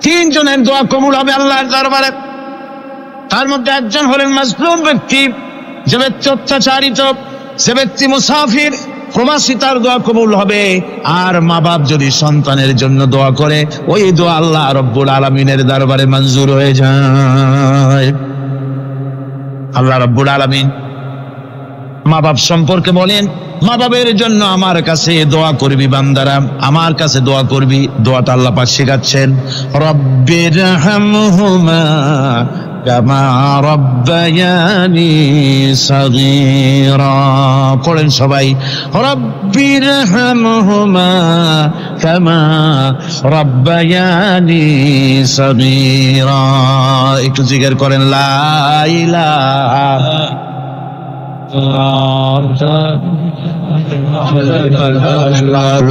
তিনজনের দোয়া কবুল হবে আল্লাহর দরবারে। তার মধ্যে একজন হলেন মাজলুম ব্যক্তি, যে ব্যক্তি অত্যাচারিত, যে ব্যক্তি মুসাফির প্রবাসী, তার দোয়া কবুল হবে। আর মা বাপ যদি সন্তানের জন্য দোয়া করে, ওই দোয়া আল্লাহ রব্বুল আলামিনের দরবারে মঞ্জুর হয়ে যায়। আল্লাহ রব্বুল আলামিন মা বাপ সম্পর্কে বলেন, মা বাবের জন্য আমার কাছে দোয়া করবি বান্দারা, আমার কাছে দোয়া করবি। দোয়াটা আল্লাহ পাক শেখাচ্ছেন, রব্বিরহামহুমা কামা রব্বায়ানি সাগীরা। পড়েন সবাই, রব্বিরহামহুমা কামা রব্বায়ানি সাগীরা। একটু জিকির করেন, লা ইলাহা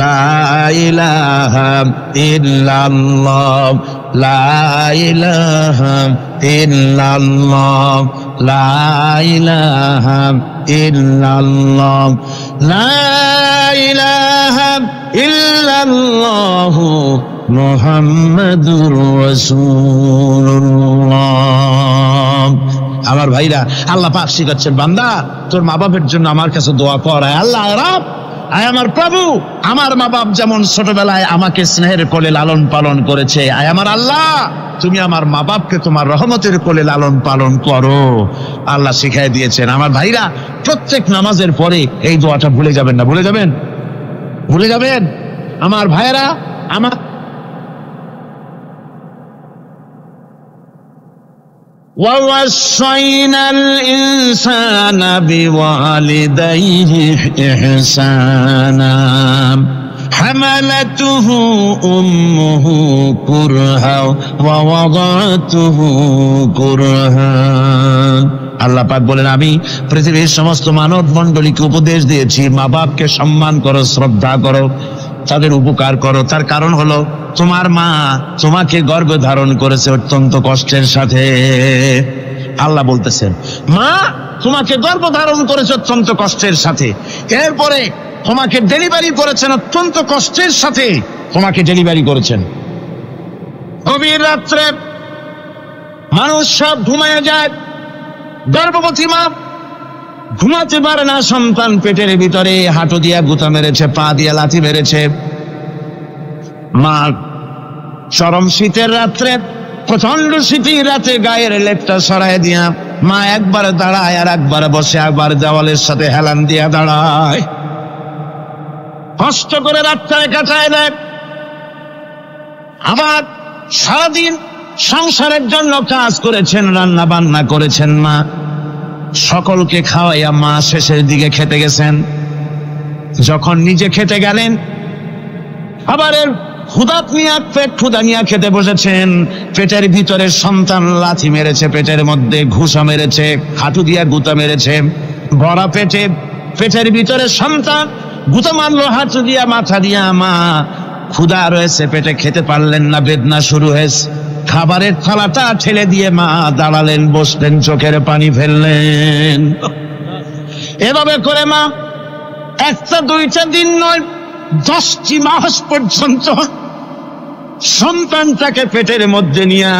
লা ইলাহা ইল্লাল্লাহ, লা ইলাহা ইল্লাল্লাহ, লা ইলাহা ইল্লাল্লাহ, লা ইলাহা ইল্লাল্লাহ মুহাম্মাদুর রাসূলুল্লাহ। আমার ভাইরা, আল্লাহ পাক শিখাচ্ছেন, বান্দা তোর মা বাপের জন্য আমার কাছে দোয়া কর। আল্লাহ রব, আয় আমার প্রভু, আমার মা বাপ যেমন ছোটবেলায় আমাকে স্নেহের কোলে লালন পালন করেছে, আয় আমার আল্লাহ তুমি আমার মা বাপকে তোমার রহমতের কোলে লালন পালন করো। আল্লাহ শিখাই দিয়েছেন। আমার ভাইরা, প্রত্যেক নামাজের পরে এই দোয়াটা ভুলে যাবেন না, ভুলে যাবেন, ভুলে যাবেন। আমার ভাইরা, আমার وَوَصَّيْنَا الْإِنسَانَ بِوَالِدَيْهِ إِحْسَانًا حَمَلَتْهُ أُمُّهُ كُرْهًا وَوَضَعَتْهُ كُرْهًا। আল্লাহ পাক বলেন, আমি পৃথিবীর সমস্ত মানব মণ্ডলীকে উপদেশ দিয়েছি, মা বাপকে সম্মান করো, শ্রদ্ধা করো, তাদের উপকার করো। তার কারণ হলো, তোমার মা তোমাকে গর্ভে ধারণ করেছে অত্যন্ত কষ্টের সাথে। আল্লাহ বলতেছেন, মা তোমাকে গর্ভ ধারণ করেছে অত্যন্ত কষ্টের সাথে, এরপরে তোমাকে ডেলিভারি করেছেন অত্যন্ত কষ্টের সাথে, তোমাকে ডেলিভারি করেছেন। গভীর রাত্রে মানুষ সব ঘুমায় যায়, গর্ভবতী মা ঘুমাতে পারে না, সন্তান পেটের ভিতরে হাঁটু দিয়া গুতা মেরেছে, পা দিয়া লাথি মেরেছে। মা চরম শীতের রাত্রে, প্রচন্ড শীতের রাতে গায়ের লেপটা সরাই দিয়া মা একবার দাঁড়ায়, আর একবার বসে, একবার দেওয়ালের সাথে হেলান দিয়া দাঁড়ায়, কষ্ট করে রাতটায় কাটায় দেয়। আবার সারাদিন সংসারের জন্য কাজ করেছেন, রান্না বান্না করেছেন, মা সকলকে খাওয়াইয়া মা শেষের দিকে খেতে গেছেন। যখন নিজে খেতে গেলেন, আবার ক্ষুধা নিয়ে খেতে বসেছেন, পেটের ভিতরে সন্তান লাথি মেরেছে, পেটের মধ্যে ঘুষা মেরেছে, হাঁটু দিয়া গুতা মেরেছে, ভরা পেটে, পেটের ভিতরে সন্তান গুতা মারলো হাঁটু দিয়া, মাথা দিয়া। মা ক্ষুধা রয়েছে, পেটে খেতে পারলেন না, বেদনা শুরু হয়েছে। খাবারের থালাটা ঠেলে দিয়ে মা দাঁড়ালেন, বসলেন, চোখের পানি ফেললেন। এভাবে করে মা একটা দুইটা দিন নয়, 10টি মাস পর্যন্ত সন্তানটাকে পেটের মধ্যে নিয়ে,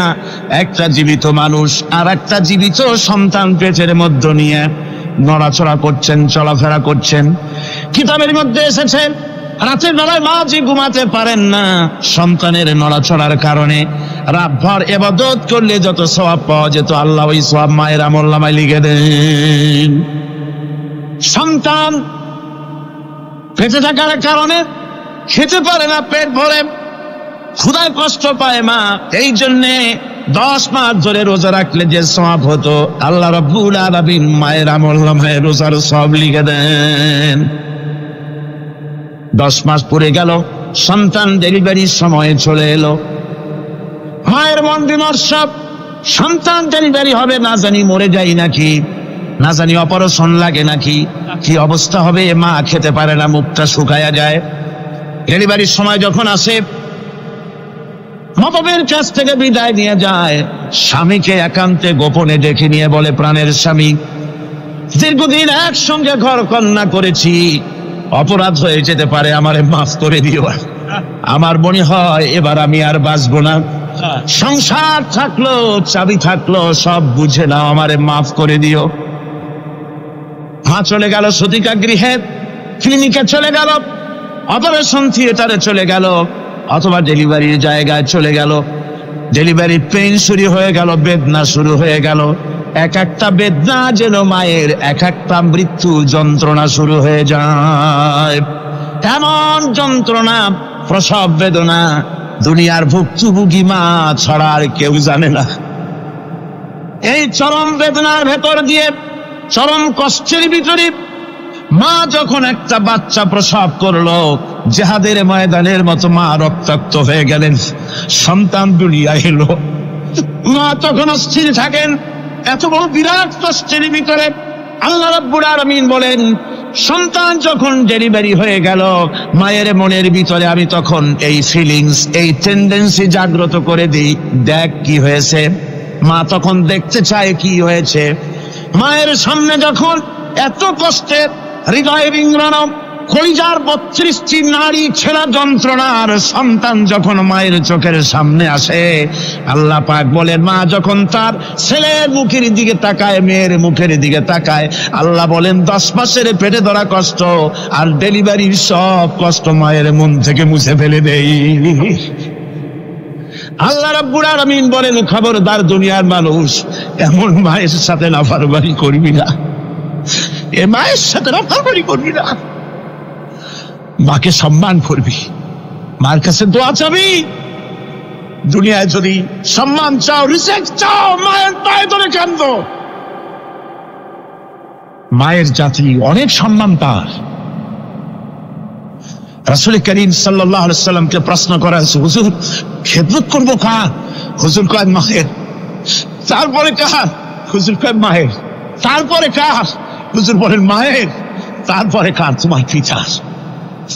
একটা জীবিত মানুষ আর একটা জীবিত সন্তান পেটের মধ্যে নিয়ে নড়াচড়া করছেন, চলাফেরা করছেন। কিতাবের মধ্যে এসেছে, রাতের বেলায় মা যে ঘুমাতে পারেন না, সন্তানের নড়াচড়ার কারণে রাতভর ইবাদত করলে যত সওয়াব পাওয়া যেত, আল্লাহ ওই সওয়াব মায়ের আমলনামায় লিখে দেন। সন্তান পেটে থাকার কারণে খেতে পারে না, পেট ভরে ক্ষুধায় কষ্ট পায় মা, এই জন্যে 10 মাস ধরে রোজা রাখলে যে সওয়াব হতো, আল্লাহ রাব্বুল আলামিন মায়ের আমলনামায় রোজার সওয়াব লিখে দেন। 10 মাস পরে গেল, সন্তান ডেলিভারির সময় চলে এলো। মায়ের মন বিমর্ষ, সন্তান ডেলিভারি হবে, না জানি মরে যাই নাকি, না জানি অপারেশন লাগে নাকি, কি অবস্থা হবে। মা খেতে পারে না, মুখটা শুকায়া যায়। ডেলিভারির সময় যখন আসে, মা বাবার কাছ থেকে বিদায় নিয়ে যায়, স্বামীকে একান্তে গোপনে ডেকে নিয়ে বলে, প্রাণের স্বামী, দীর্ঘদিন একসঙ্গে ঘর কন্যা করেছি, অপরাধ হয়ে যেতে পারে, আমারে মাফ করে দিও। আমার মনে হয় এবার আমি আর বাঁচবো না। সংসার থাকলো, চাবি থাকলো, সব বুঝে নাও, আমারে মাফ করে দিও। মা চলে গেল সতিকা গৃহে, ক্লিনিকে চলে গেল, অপারেশন থিয়েটারে চলে গেল, অথবা ডেলিভারির জায়গায় চলে গেল। ডেলিভারি পেইন শুরু হয়ে গেল, বেদনা শুরু হয়ে গেল। এক একটা বেদনা যেন মায়ের এক একটা মৃত্যু যন্ত্রণা শুরু হয়ে যায়। এমন যন্ত্রণা, প্রসব বেদনা দুনিয়ার ভুক্তভোগী মা ছাড়া আর কেউ জানে না। এই চরম বেদনার ভেতর দিয়ে, চরম কষ্টের ভিতরে মা যখন একটা বাচ্চা প্রসব করলো, জিহাদের ময়দানের মতো মা রক্তাক্ত হয়ে গেলেন, সন্তান দুনিয়ায় এলো। মা তখন অস্থির থাকেন। এত বড় বিরাট কষ্টের ভিতরে আল্লাহ রাব্বুল আলামিন বলেন, সন্তান যখন ডেলিভারি হয়ে গেল, মায়ের মনের ভিতরে আমি তখন এই ফিলিংস, এই টেন্ডেন্সি জাগ্রত করে দিই, দেখ কি হয়েছে। মা তখন দেখতে চায় কি হয়েছে। মায়ের সামনে যখন এত কষ্টের, হৃদয় বিংড়ানো, কলিজার 32টি নাড়ি ছেঁড়া যন্ত্রণার সন্তান যখন মায়ের চোখের সামনে আসে, আল্লাহ পাক বলেন, মা যখন তার ছেলের মুখের দিকে তাকায়, মেয়ের মুখের দিকে তাকায়, আল্লাহ বলেন 10 মাসের পেটে ধরা কষ্ট আর ডেলিভারির সব কষ্ট মায়ের মন থেকে মুছে ফেলে দেই। আল্লাহ রাব্বুল আলামিন বলেন, খবরদার দুনিয়ার মানুষ, এমন মায়ের সাথে নাফরমানি করবি না, এ মায়ের সাথে নাফরমানি করবি না, মাকে সম্মান করবি, মার কাছে দোয়া চাবি। দুনিয়ায় যদি সম্মান চাও, রিসপেক্ট চাও, মায়ের পায়ে ধরে কাঁদো। মায়ের জাতি অনেক সম্মান তার। রাসূল করিম সাল্লাল্লাহু আলাইহি ওয়াসাল্লামকে প্রশ্ন করা হয়েছে, হুজুর খেদমত করবো কার? হুজুর কয় মায়ের। তারপরে কার? হুজুর কয় মায়ের। তারপরে কার? হুজুর বলেন মায়ের। তারপরে কার? তোমার পিতার।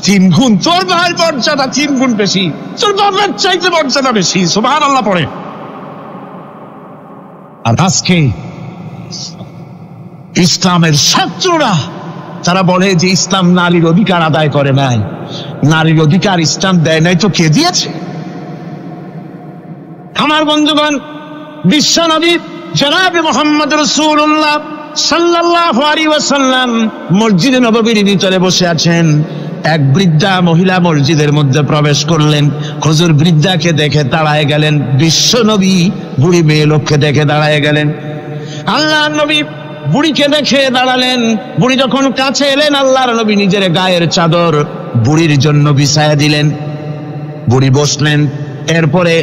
3 গুণ, তোর ভাইয়ের মর্যাদা 3 গুণ বেশি, তোর বাবার চাইতে মর্যাদা বেশি। সুবহানাল্লাহ পড়ে। আর আজকে ইসলামের শত্রুরা তারা বলে যে ইসলাম নারীর অধিকার আদায় করে নাই। নারীর অধিকার ইসলাম দেয় নাই তো কে দিয়েছে? আমার বন্ধুগণ, বিশ্বনবী জনাবে মুহাম্মদ রাসূলুল্লাহ সাল্লাল্লাহু আলাইহি ওয়াসাল্লাম মসজিদে নববীর ভিতরে বসে আছেন। এক বৃদ্ধা মহিলা মসজিদের মধ্যে প্রবেশ করলেন। হুজুর বৃদ্ধাকে দেখে দাঁড়ায় গেলেন। বিশ্বনবী বুড়ি মেয়ে লোককে দেখে দাঁড়ায় গেলেন। আল্লাহ নবী বুড়িকে দেখে দাঁড়ালেন। বুড়ি যখন কাছে এলেন, আল্লাহর নবী নিজের গায়ের চাদর বুড়ির জন্য বিছায়া দিলেন। বুড়ি বসলেন। এরপরে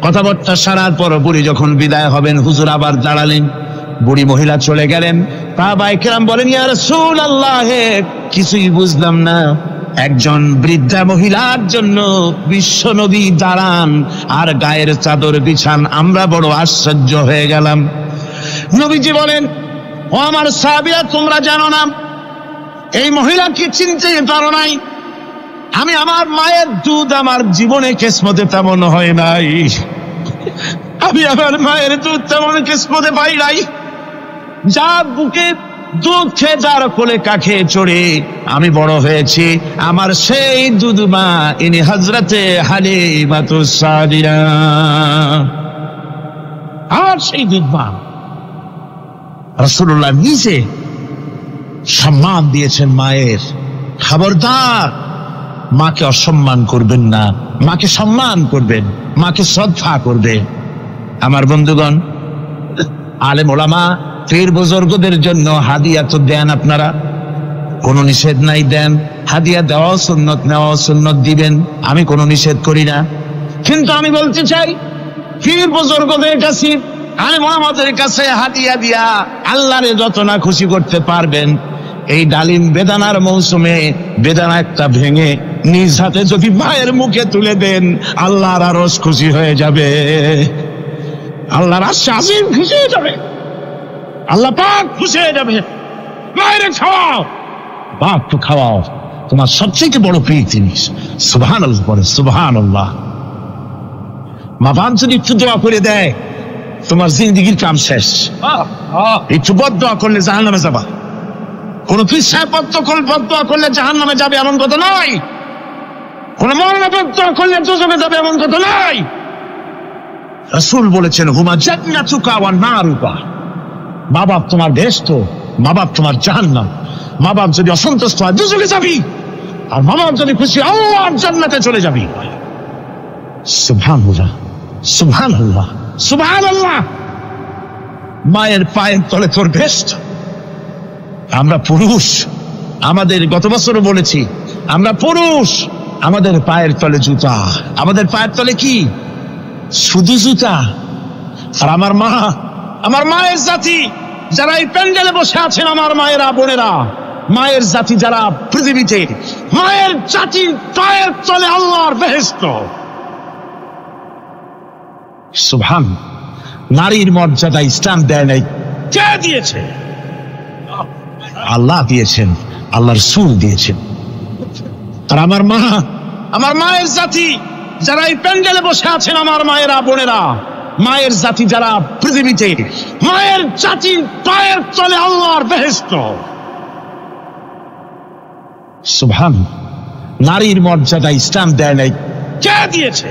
কথাবার্তা সারার পর বুড়ি যখন বিদায় হবেন, হুজুর আবার দাঁড়ালেন। বুড়ি মহিলা চলে গেলেন। সাহাবায়ে কেরাম বলেন, ইয়া রাসূলুল্লাহ, কিছুই বুঝলাম না, একজন বৃদ্ধা মহিলার জন্য বিশ্বনবী দাঁড়ান আর গায়ের চাদর বিছান, আমরা বড় আশ্চর্য হয়ে গেলাম। নবীজি বলেন, ও আমার সাহাবীরা, তোমরা জানো না, এই মহিলাকে চিনতে পারো নাই? আমি আমার মায়ের দুধ আমার জীবনে কিসমতে তেমন হয় নাই। আমি আমার মায়ের দুধ তেমন কিসমতে পাই নাই। যার বুকে দুধ খেয়ে, যার কোলে কাখে চড়ে আমি বড় হয়েছি, আমার সেই দুধ মা, ইনি হযরতে হালিমাতুস সাদিয়া, আর সেই দুধ মা। রাসূলুল্লাহ নিজে সম্মান দিয়েছেন মায়ের। খবরদার মাকে অসম্মান করবেন না, মাকে সম্মান করবেন, মাকে শ্রদ্ধা করবেন। আমার বন্ধুগণ, আলেম ওলামা পীর বুজুর্গদের জন্য হাদিয়া তো দেন, আপনারা কোনো নিষেধ নাই, দেন। হাদিয়া দেওয়া সুন্নত, নেওয়া সুন্নত, দিবেন, আমি কোনো নিষেধ করি না। কিন্তু আমি বলতে চাই, পীর বুজুর্গদের কাছে, আলেম ওলামাদের কাছে হাদিয়া দিয়া আল্লাহরে যত না খুশি করতে পারবেন, এই ডালিম বেদানার মৌসুমে বেদানা একটা ভেঙে নিজ হাতে যদি মায়ের মুখে তুলে দেন, আল্লাহর আরশ খুশি হয়ে যাবে, আল্লাহর আরশ আজিম খুশি হয়ে যাবে, আল্লাহ পাক খুশি হয়ে যাবে। মায়ের খাওয়াও, বাপ তো খাওয়াও, তোমার সবচেয়ে বড় প্রিয় জিনিস। সুবহানাল্লাহ বলে, সুবহানাল্লাহ। মা বাপ যদি একটু দোয়া করে দেয়, তোমার জিন্দেগির কাম শেষ। একটু বদদোয়া করলে জাহান্নামে যাবা। কোন পীর সাহেব বদদোয়া করলে জাহান্নামে যাবে এমন কথা নয়। কোন মরণাপন্ন করলে দুজকে যাবে এমন কথা নাই। রাসূল বলেছেন হুমা জান্নাতুকা ওয়া নারুকা, মা বাপ তোমার বেহেশত, মা বাপ তোমার জাহান্নাম। মা বাপ যদি অসন্তুষ্ট হয় দুজকে যাবি, আর মা বাপ যদি খুশি আল্লাহর জান্নাতে চলে যাবি। সুবহানাল্লাহ, সুবহানাল্লাহ, সুবহানাল্লাহ। মায়ের পায়ের তলে তোর বেহেশত। আমরা পুরুষ, আমাদের গত বছরও বলেছি, আমরা পুরুষ, আমাদের পায়ের তলে জুতা। আমাদের পায়ের তলে কি? শুধু জুতা। আর আমার মা, আমার মায়ের জাতি যারা এই প্যান্ডেলে বসে আছেন, আমার মায়েরা বোনেরা, মায়ের জাতি যারা পৃথিবীতে, মায়ের জাতির পায়ের তলে আল্লাহর বেহেশত। সুবহান। নারীর মর্যাদা ইসলাম দেয় নাই, কে দিয়েছে? আল্লাহ দিয়েছেন, আল্লাহর রাসূল দিয়েছেন। আর আমার মা, আমার মায়ের জাতি যারা এই প্যান্ডেলে বসে আছেন, আমার মায়েরা বোনেরা, মায়ের জাতি যারা পৃথিবীতে, মায়ের জাতির পায়ের তলে আল্লাহর বেহেশত। সুবহান। নারীর মর্যাদা ইসলাম দেয় নাই, কে দিয়েছে?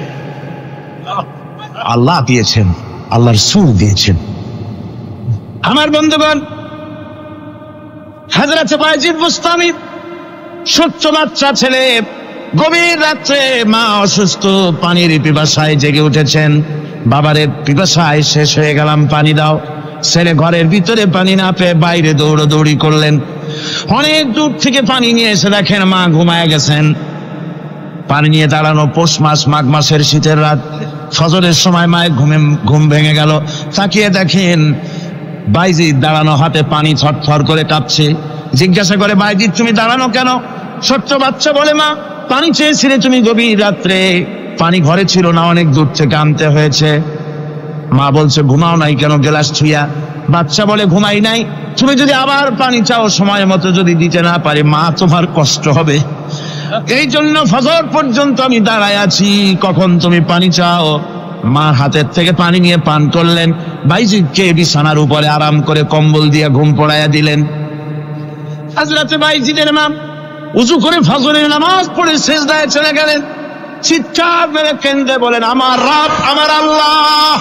আল্লাহ দিয়েছেন, আল্লাহর রাসূল দিয়েছেন। আমার বন্ধুগণ, হযরত বায়জিদ বুস্তামি, ছোট্ট বাচ্চা ছেলে, গভীর রাত্রে মা অসুস্থ, পানির পিপাসায় জেগে উঠেছেন। বাবারে পিপাসায় শেষ হয়ে গেলাম, পানি দাও। ছেলে ঘরের ভিতরে পানি না পেয়ে বাইরে দৌড়াদৌড়ি করলেন। অনেক দূর থেকে পানি নিয়ে এসে দেখেন মা ঘুমায় গেছেন। পানি নিয়ে দাঁড়ানো পৌষ মাস, মাঘ মাসের শীতের রাত, ফজরের সময় মায়ের ঘুম ভেঙে গেল। তাকিয়ে দেখেন বাইজিদ দাঁড়ানো, হাতে পানি থরথর করে কাঁপছে। জিজ্ঞাসা করে, বাইজিদ তুমি দাঁড়ানো কেন? ছোট্ট বাচ্চা বলে, মা পানি চেয়েছিলে তুমি গভীর রাত্রে, পানি ঘরে ছিল না, অনেক দূর থেকে আনতে হয়েছে। মা বলছে, ঘুমাও নাই কেন গ্লাস ছুঁয়া? বাচ্চা বলে, ঘুমাই নাই। তুমি যদি আবার পানি চাও, সময় মতো যদি দিতে না পারি, মা তোমার কষ্ট হবে। এই জন্য ফজর পর্যন্ত আমি দাঁড়ায় আছি, কখন তুমি পানি চাও। মা হাতের থেকে পানি নিয়ে পান করলেন। বাইজিদকে বিছানার উপরে আরাম করে কম্বল দিয়ে ঘুম পড়াইয়া দিলেন। হযরত বাইজিদের মা উযু করে ফজরের নামাজ পড়ে সিজদায় চলে গেলেন। চিৎকার মেরে কেঁদে বলেন, আমার রব, আমার আল্লাহ,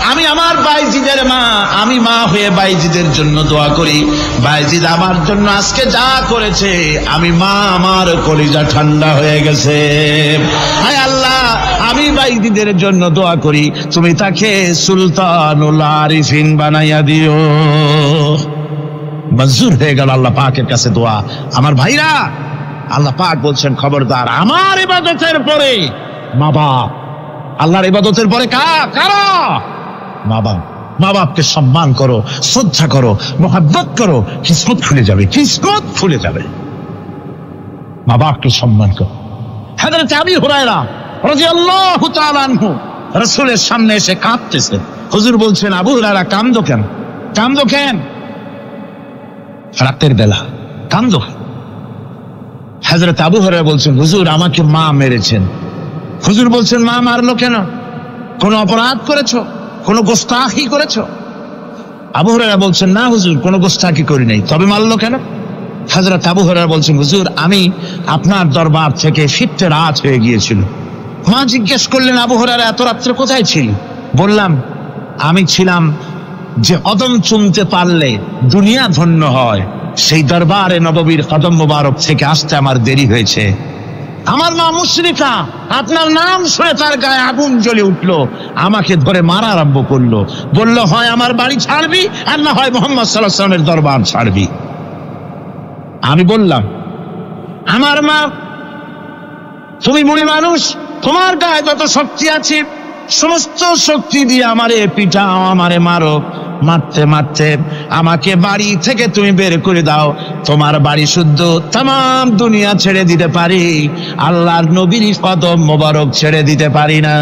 আমি আমার বাইজিদের মা, আমি মা হয়ে বাইজিদের জন্য দোয়া করি। বাইজিদ আমার জন্য আজকে যা করেছে, আমি মা, আমার কলিজা ঠান্ডা হয়ে গেছে। হায় আল্লাহ, আমি বাইজিদের জন্য দোয়া করি, তুমি তাকে সুলতানুল আরিফিন বানাইয়া দিও। মঞ্জুর হয়ে গেল আল্লাহ পাকের কাছে দোয়া। আমার ভাইরা, আল্লাহ পাক বলছেন, খবরদার আমার ইবাদতের পরে মা বাপ, আল্লাহর ইবাদতের পরে কারা? মা বাপ। মা বাপকে সম্মান করো, শ্রদ্ধা করো, মোহাব্বত করো, কিসমত খুলে যাবে, কিসমত খুলে যাবে। মা বাপকে সম্মান করো। হযরত আবু হুরায়রা রাদিয়াল্লাহু তাআলা আনহু রাসূলের সামনে এসে কাঁদতেছেন। হুজুর বলছেন, আবু হুরায়রা কাঁদো কেন? কাঁদো কেন? রাতের বেলা কাঁদো। হযরত আবু হুরায়রা বলছেন, হুজুর আমাকে মা মেরেছেন। হুজুর বলছেন, মা মারলো কেন? কোন অপরাধ করেছো? কোন গোস্তাখি করেছো? আবু হুরায়রা বলছেন, না হুজুর, কোন গোস্তাখি করি নাই, তবে মারলো কেন? হযরত আবু হুরায়রা বলছেন, হুজুর আমি আপনার দরবার থেকে ফিরতে রাত হয়ে গিয়েছিল। মা জিজ্ঞেস করলেন, আবু হুরায়রা এত রাত্রে কোথায় ছিল? বললাম, আমি ছিলাম যে কদম চুমতে পারলে দুনিয়া ধন্য হয়, সেই দরবারে নববীর কদম মোবারক থেকে আসতে আমার দেরি হয়েছে। আমার মা মুশরিকা, আপনার নাম শুনে তার গায়ে আগুন জ্বলে উঠলো, আমাকে ধরে মারা আরম্ভ করলো। বলল, হয় আমার বাড়ি ছাড়বি, আর না হয় মুহাম্মদ সাল্লাল্লাহু আলাইহি ওয়াসাল্লামের দরবার ছাড়বি। আমি বললাম, আমার মা, তুমি বুড়ি মানুষ, তোমার গায়ে যত শক্তি আছে সমস্ত শক্তি দিয়ে আমারে পিটাও, আমারে মারো। মারতে মারতে আমাকে বাড়ি থেকে তুমি বের করে দাও। তোমার বাড়ি শুদ্ধ, তামাম দুনিয়া ছেড়ে দিতে পারি, আল্লাহর নবীর কদম মোবারক ছেড়ে দিতে পারি না।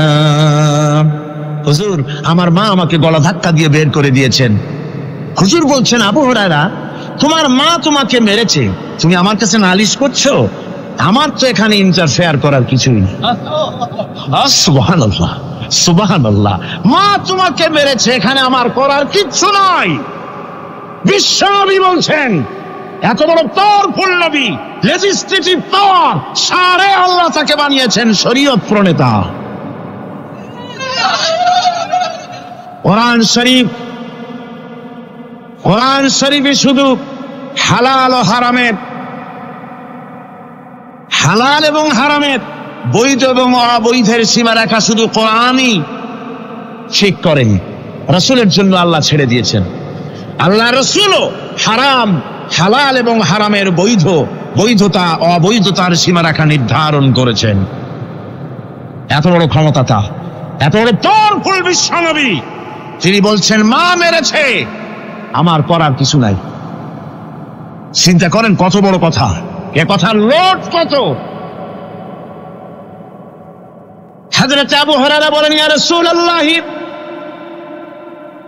হুজুর আমার মা আমাকে গলা ধাক্কা দিয়ে বের করে দিয়েছেন। হুজুর বলছেন, আবু হুরায়রা তোমার মা তোমাকে মেরেছে, তুমি আমার কাছে নালিশ করছো? আমার তো এখানে ইন্টারফেয়ার করার কিছুই নেই। সুবহানাল্লাহ, সুবহানাল্লাহ। মা তোমাকে মেরেছে, এখানে আমার করার কিচ্ছু নাই। বিশ্বনবী বলছেন, এত বড় পাওয়ারফুল নবী, লেজিসলেটিভ পাওয়ার, সারে আল্লাহ তাকে বানিয়েছেন শরীয়ত প্রণেতা। কোরআন শরীফে শুধু হালাল ও হারামের, হালাল এবং হারামের, বৈধ এবং অবৈধের সীমারেখা শুধু কোরআনই ঠিক করেনি, রাসূলের জন্য আল্লাহ ছেড়ে দিয়েছেন। আল্লাহ রাসূলও হারাম, হালাল এবং হারামের বৈধতা অবৈধতার সীমারেখা নির্ধারণ করেছেন। এত বড় ক্ষমতা তার, এত বড় পাওয়ারফুল বিশ্বনবী, তিনি বলছেন মা মেরেছে, আমার করার কিছু নাই। চিন্তা করেন কত বড় কথা, এ কথার লোড কত। হযরত আবু হুরায়রা বলেন, ইয়া রাসূলুল্লাহ,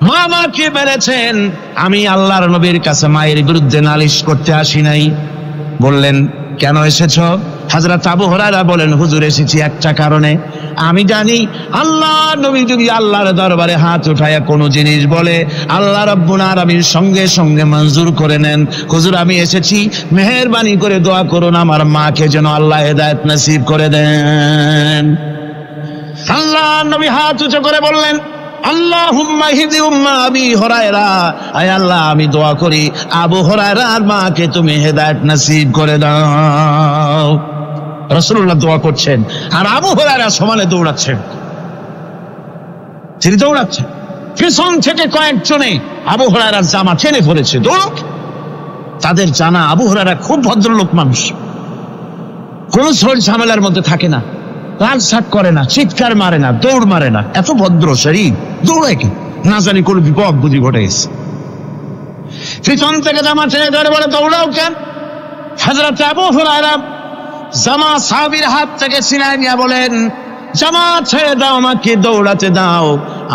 মা আমাকে মেরেছেন, আমি আল্লাহর নবীর কাছে মায়ের বিরুদ্ধে নালিশ করতে আসি নাই। বললেন, কেন এসেছো? হযরত আবু হুরায়রা বলেন, হুজুর এসেছি একটা কারণে, আমি জানি আল্লাহ নবী যদি আল্লাহর দরবারে হাত উঠায়া কোনো জিনিস বলে আল্লাহ রাব্বুল আলামিন সঙ্গে সঙ্গে মঞ্জুর করে নেন। হুজুর আমি এসেছি, মেহেরবানি করে দোয়া করুন আমার মাকে যেন আল্লাহ হেদায়েত নসিব করে দেন। আল্লাহ নবী হাত উঁচু করে বললেন, আল্লাহুম্মা হিদি উম্মা আবি হুরায়রা, আয় আল্লাহ আমি দোয়া করি আবু হুরায়রার মাকে তুমি হেদায়েত নসিব করে দাও। রাসূলুল্লাহ দোয়া করছেন আর আবু হুরায়রা সমানে দৌড়াচ্ছেন। তিনি দৌড়াচ্ছেন, পিছন থেকে কয়েকজনে আবু হুরায়রার জামা টেনে ধরেছে, দৌড়। তাদের জানা আবু হুরায়রা খুব ভদ্রলোক মানুষ, কোন ঝড় ঝামেলার মধ্যে থাকে না, লালসাট করে না, চিৎকার মারে না, দৌড় মারে না, এত ভদ্র শরীর, দৌড়ায় কি না জানি কোন বিপদ বুঝি ঘটে গেছে। পিছন থেকে জামা টেনে ধরে বলে, দৌড়াও কেন? হযরত আবু হুরায়রা জামা সাহাবীর হাত থেকে ছিনায় নিয়ে বলেন, জামা ছেড়ে দাও, আমাকে দৌড়াতে দাও,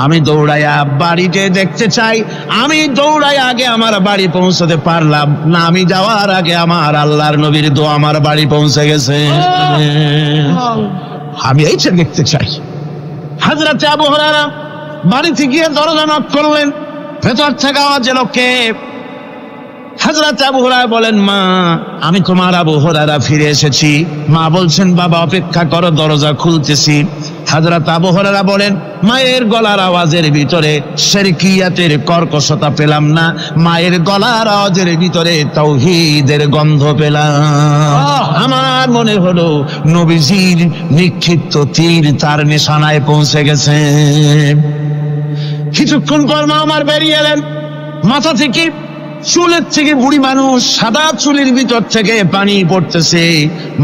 আমি দৌড়াইয়া বাড়িতে দেখতে চাই। আমি দৌড়াই আগে আমার বাড়ি পৌঁছতে পারলাম না, আমি যাওয়ার আগে আমার আল্লাহর নবীর দোয়া আমার বাড়ি পৌঁছে গেছে, আমি এইটা দেখতে চাই। হযরত আবু হুরায়রা বাড়িতে গিয়ে দরজা নক করলেন, ভেতর থেকে আওয়াজ এলো, কে? হযরত আবু হুরায়রা বলেন, মা আমি তোমার আবু হুরায়রা ফিরে এসেছি। মা বলছেন, বাবা অপেক্ষা করো, দরজা খুলতেছি। হযরত আবু হুরায়রা বলেন, মায়ের গলার আওয়াজের ভিতরে শিরকিয়াতের কর্কশতা পেলাম না, মায়ের গলার আওয়াজের ভিতরে তাওহীদের গন্ধ পেলাম। আমার মনে হলো নবীজির নিক্ষিপ্ত তীর তার নিশানায় পৌঁছে গেছে। কিছুক্ষণ পর মা আমার বেরিয়ে এলেন, মাথা থেকে চুলের থেকে বুড়ি মানুষ, সাদা চুলের ভিতর থেকে পানি পড়তেছে।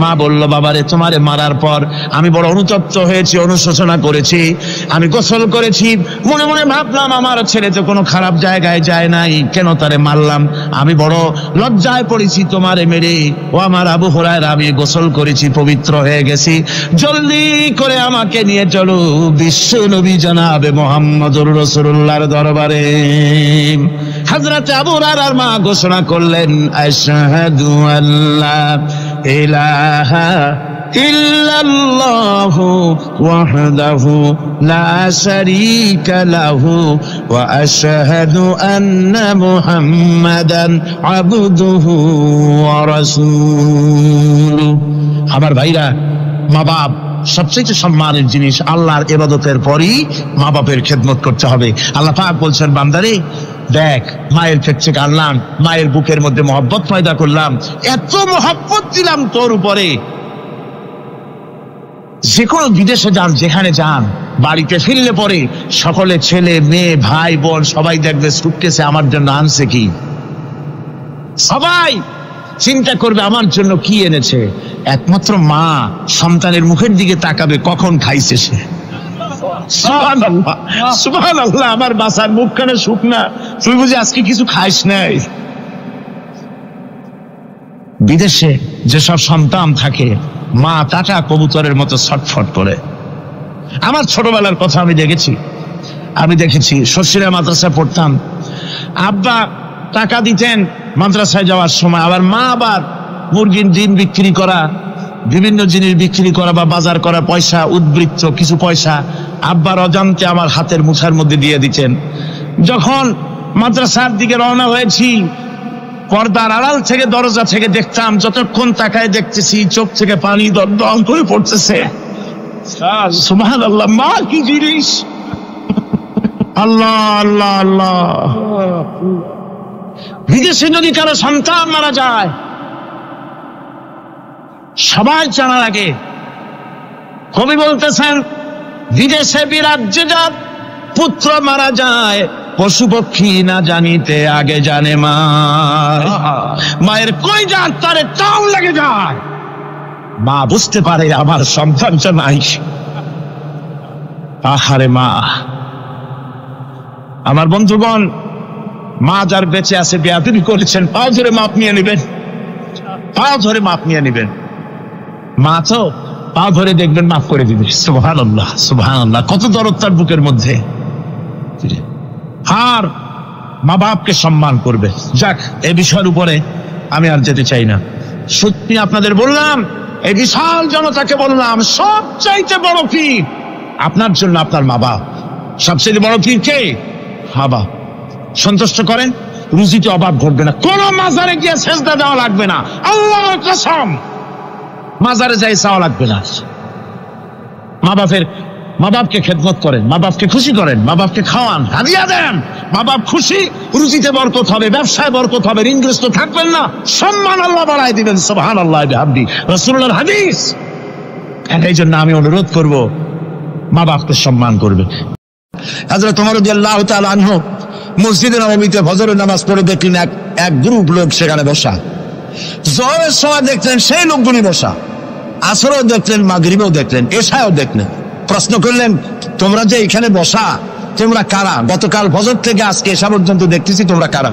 মা বলল, বাবারে তোমারে মারার পর আমি বড় অনুতপ্ত হয়েছি, অনুশোচনা করেছি, আমি গোসল করেছি, মনে মনে ভাবলাম আমার ছেলে তো কোনো খারাপ জায়গায় যায় নাই, কেন তারে মারলাম, আমি বড় লজ্জায় পড়েছি তোমারে মেরে। ও আমার আবু হুরায়রা, আমি গোসল করেছি, পবিত্র হয়ে গেছি, জলদি করে আমাকে নিয়ে চলো বিশ্ব নবী জনাবে মুহাম্মদুর রাসূলুল্লাহর দরবারে। হযরত আবু হুরায়রা মা ঘোষণা করলেন, আশহাদু আল্লা ইলাহা ইল্লাল্লাহু ওয়াহদাহু লা শারীকা লাহু ওয়া আশহাদু আন্না মুহাম্মাদান আবদুহু ওয়া রাসূলুহু। আমার ভাইরা, মা বাপ সবচেয়ে সম্মানের জিনিস, আল্লাহর ইবাদতের পরই মা বাপের খেদমত করতে হবে। আল্লাহ পাক বলছেন, বান্দারে দেখ, মায়ের পেট থেকে আনলাম, মায়ের বুকের মধ্যে মহব্বত পয়দা করলাম, এত মহব্বত দিলাম তোর উপরে, যে কোনো বিদেশে যান, যেখানে যান, বাড়িতে ফিরলে পরে সকলে ছেলে মেয়ে ভাই বোন সবাই দেখবে সুটকেসে আমার জন্য আনছে কি, সবাই চিন্তা করবে আমার জন্য কি এনেছে। একমাত্র মা সন্তানের মুখের দিকে তাকাবে কখন খাইছে সে। সুবহানাল্লাহ, সুবহানাল্লাহ, আমার বাসার মুখখানে শুকনা, তুই বুঝি আজকে কিছু খাইস নাই। বিদেশে যেসব সন্তান থাকে, মা টাটা কবুতরের মতো ছটফট করে। আমার ছোটবেলার কথা আমি দেখেছি, শশীরা মাদ্রাসায় পড়তাম, আব্বা টাকা দিতেন মাদ্রাসায় যাওয়ার সময়, আবার মা আবার মুরগির ডিম বিক্রি করা, বিভিন্ন জিনিস বিক্রি করা বা বাজার করা পয়সা, উদ্বৃত্ত কিছু পয়সা আব্বার অজান্তে আমার হাতের মুঠার মধ্যে দিয়ে দিতেন। যখন মাদ্রাসার দিকে রওনা হয়েছি, পর্দার আড়াল থেকে দরজা থেকে দেখতাম, যতক্ষণ তাকায় দেখতেছি চোখ থেকে পানি দরদর করে পড়তেছে। সুবহানাল্লাহ, মা কি জিনিস! আল্লাহ আল্লাহ আল্লাহ। বিদেশে যদি কারো সন্তান মারা যায়, সবাই জানার আগে কবি বলতেছেন, বিদেশে বিরাজ্যে যার পুত্র মারা যায়, পশু পক্ষী না জানিতে আগে জানে মা। মায়ের কই যার তারে টান লেগে যায়, মা বুঝতে পারে আমার সন্তানটা নাই। আহারে মা! আমার বন্ধুগণ, মা যার বেঁচে আছে বেয়াদবি করেছেন, পাও ধরে মাপ নিয়ে নেবেন, পাও ধরে মাপ নিয়ে নেবেন। মা তো পাও ধরে দেখবেন, মাফ করে দিবে। সুবহানাল্লাহ সুবহানাল্লাহ, কত দরদ তার বুকের মধ্যে। আর মা বাপকে সম্মান করবে। যাক, এই বিষয়ের উপরে আমি আর যেতে চাই না। সত্যি আপনাদের বললাম, এই বিশাল জনতাকে বললাম, সবচাইতে বড় পীর আপনার জন্য আপনার মা বাপ। সবচেয়ে বড় পীর কে? মা বাপ। সন্তুষ্ট করেন, রুজিতে অভাব ঘটবে না। কোন মাজারে গিয়ে সেজদা দেওয়া লাগবে না, আল্লাহর কসম, মাজারে যাই চাওয়া লাগবে না। মা বাপকে খেদমত করেন, মা বাপকে খুশি করেন, মা বাপকে খাওয়ান, হাদিয়া দেন, মা বাপ খুশি, রুজিতে বরকত হবে, ব্যবসায় বরকত হবে, ঋণগ্রস্ত থাকবেন না, সম্মান আল্লাহ বাড়ায় দিবেন। সুবহানাল্লাহ বিহামদি, রাসূলুল্লাহর হাদিস। এই জন্য আমি অনুরোধ করব, মা বাপকে সম্মান করবে। হযরত ওমর রাদিয়াল্লাহু তাআলা আনহু মসজিদে নববীতে ফজরের নামাজ পড়ে দেখলেন এক গ্রুপ লোক সেখানে বসা। জোহরের সময় দেখলেন সেই লোকগুলি বসা, আসরও দেখলেন, মাগরিবেও দেখলেন, এশাও দেখলেন। প্রশ্ন করলেন, তোমরা যে এখানে বসা, তোমরা কারা? গতকাল ফজর থেকে আজকে এশা পর্যন্ত দেখতেছি, তোমরা কারা?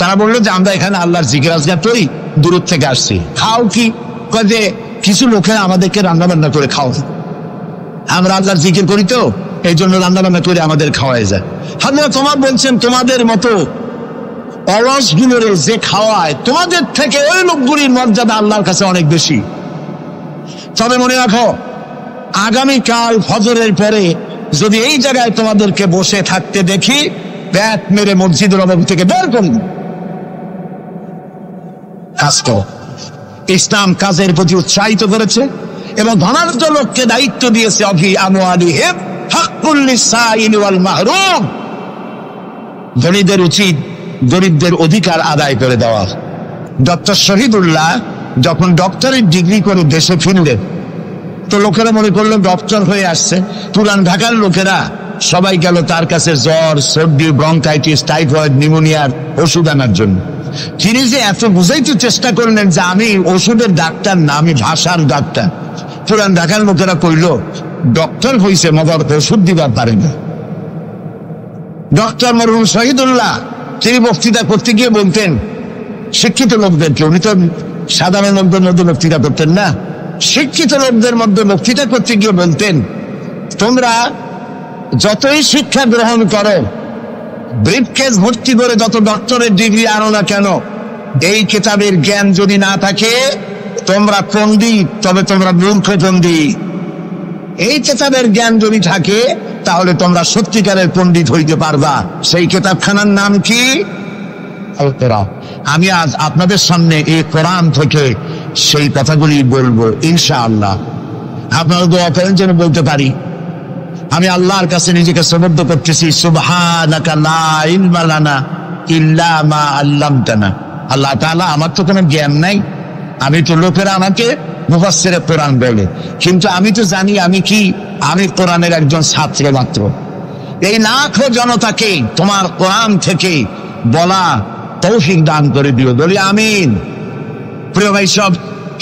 তারা বললো যে আমরা এখানে আল্লাহর জিকির আজগার করি, দূর থেকে আসছি। খাও কি? কয় যে কিছু লোকেরা আমাদেরকে রান্না বান্না করে খাও, আমরা আল্লাহর জিকির করি তো এই জন্য রান্না বান্না করে আমাদের খাওয়াই যায়। আপনারা তোমার বলছেন তোমাদের মতো অলসগুলোরে যে খাওয়ায়, তোমাদের থেকে ওই লোকগুলির মর্যাদা আল্লাহর কাছে অনেক বেশি। তবে মনে রাখো, আগামীকাল ফজরের পরে যদি এই জায়গায় তোমাদেরকে বসে থাকতে দেখি, ব্যাট মেরে মসজিদ নববী থেকে বের করুন। কাজ করো। ইসলাম কাজের প্রতি উৎসাহিত করেছে এবং ধনাঢ্য লোককে দায়িত্ব দিয়েছে, অফি আমওয়ালিহিম হাক্কুল লিসাইল ওয়াল মাহরুম। ধনীদের উচিত গরিবদের অধিকার আদায় করে দেওয়া। ডক্টর শহীদুল্লাহ যখন ডক্টরের ডিগ্রি করে দেশে ফিরলেন, তো লোকেরা মনে করলো ডক্টর হয়ে আসছে। পুরান ঢাকার লোকেরা সবাই গেল তার কাছে জ্বর, সর্দি, ব্রঙ্কাইটিস, টাইফয়েড, নিউমোনিয়ার ওষুধ আনার জন্য। তিনি যে এত বুঝাইতে চেষ্টা করলেন যে আমি ওষুধের ডাক্তার না, আমি ভাষার ডাক্তার। পুরান ঢাকার লোকেরা কইল, ডক্টর হইছে মগর ওষুধ দিবার পারে না। ডক্টর মরহুম শহীদুল্লাহ তিনি বক্তৃতা করতে গিয়ে বলতেন শিক্ষিত লোকদেরকে, উনি তো সাধারণ লোকদের মধ্যে বক্তৃতা করতেন না, শিক্ষিত লোকদের মধ্যে বক্তৃতা করতে গিয়ে বলতেন, তোমরা যতই শিক্ষা গ্রহণ করো, ব্রিফকেস ভর্তি করে যত ডক্টরের ডিগ্রি আনো না কেন, এই কিতাবের জ্ঞান যদি না থাকে তোমরা পণ্ডিত, তবে তোমরা মূর্খ পণ্ডিত। এই কিতাবের জ্ঞান যদি থাকে তাহলে তোমরা সত্যিকারের পণ্ডিত হইতে পারবা। সেই কিতাবখানার নাম কি? আল কোরআন। আমি আজ আপনাদের সামনে এই কোরআন থেকে সেই কথাগুলি বলবো ইনশাআল্লাহ। আপনারা দোয়া করেন যেন বলতে পারি। আমি আল্লাহর কাছে নিজেকে সমর্থ করতেছি, সুবহানাকা লা ইলমা লানা ইল্লা মা আল্লামতানা। আল্লাহ তাআলা, আমার তো কোনো জ্ঞান নাই, আমি তো লোকেরা আমাকে মুফাসসিরে কোরআন বলে, কিন্তু আমি তো জানি আমি কি, আমি কোরআনের একজন ছাত্র মাত্র। এই লাখো জনতাকে তোমার কোরআন থেকে বলা তৌফিক দান করে দিও, বলি আমিন। প্রিয় ভাই সব,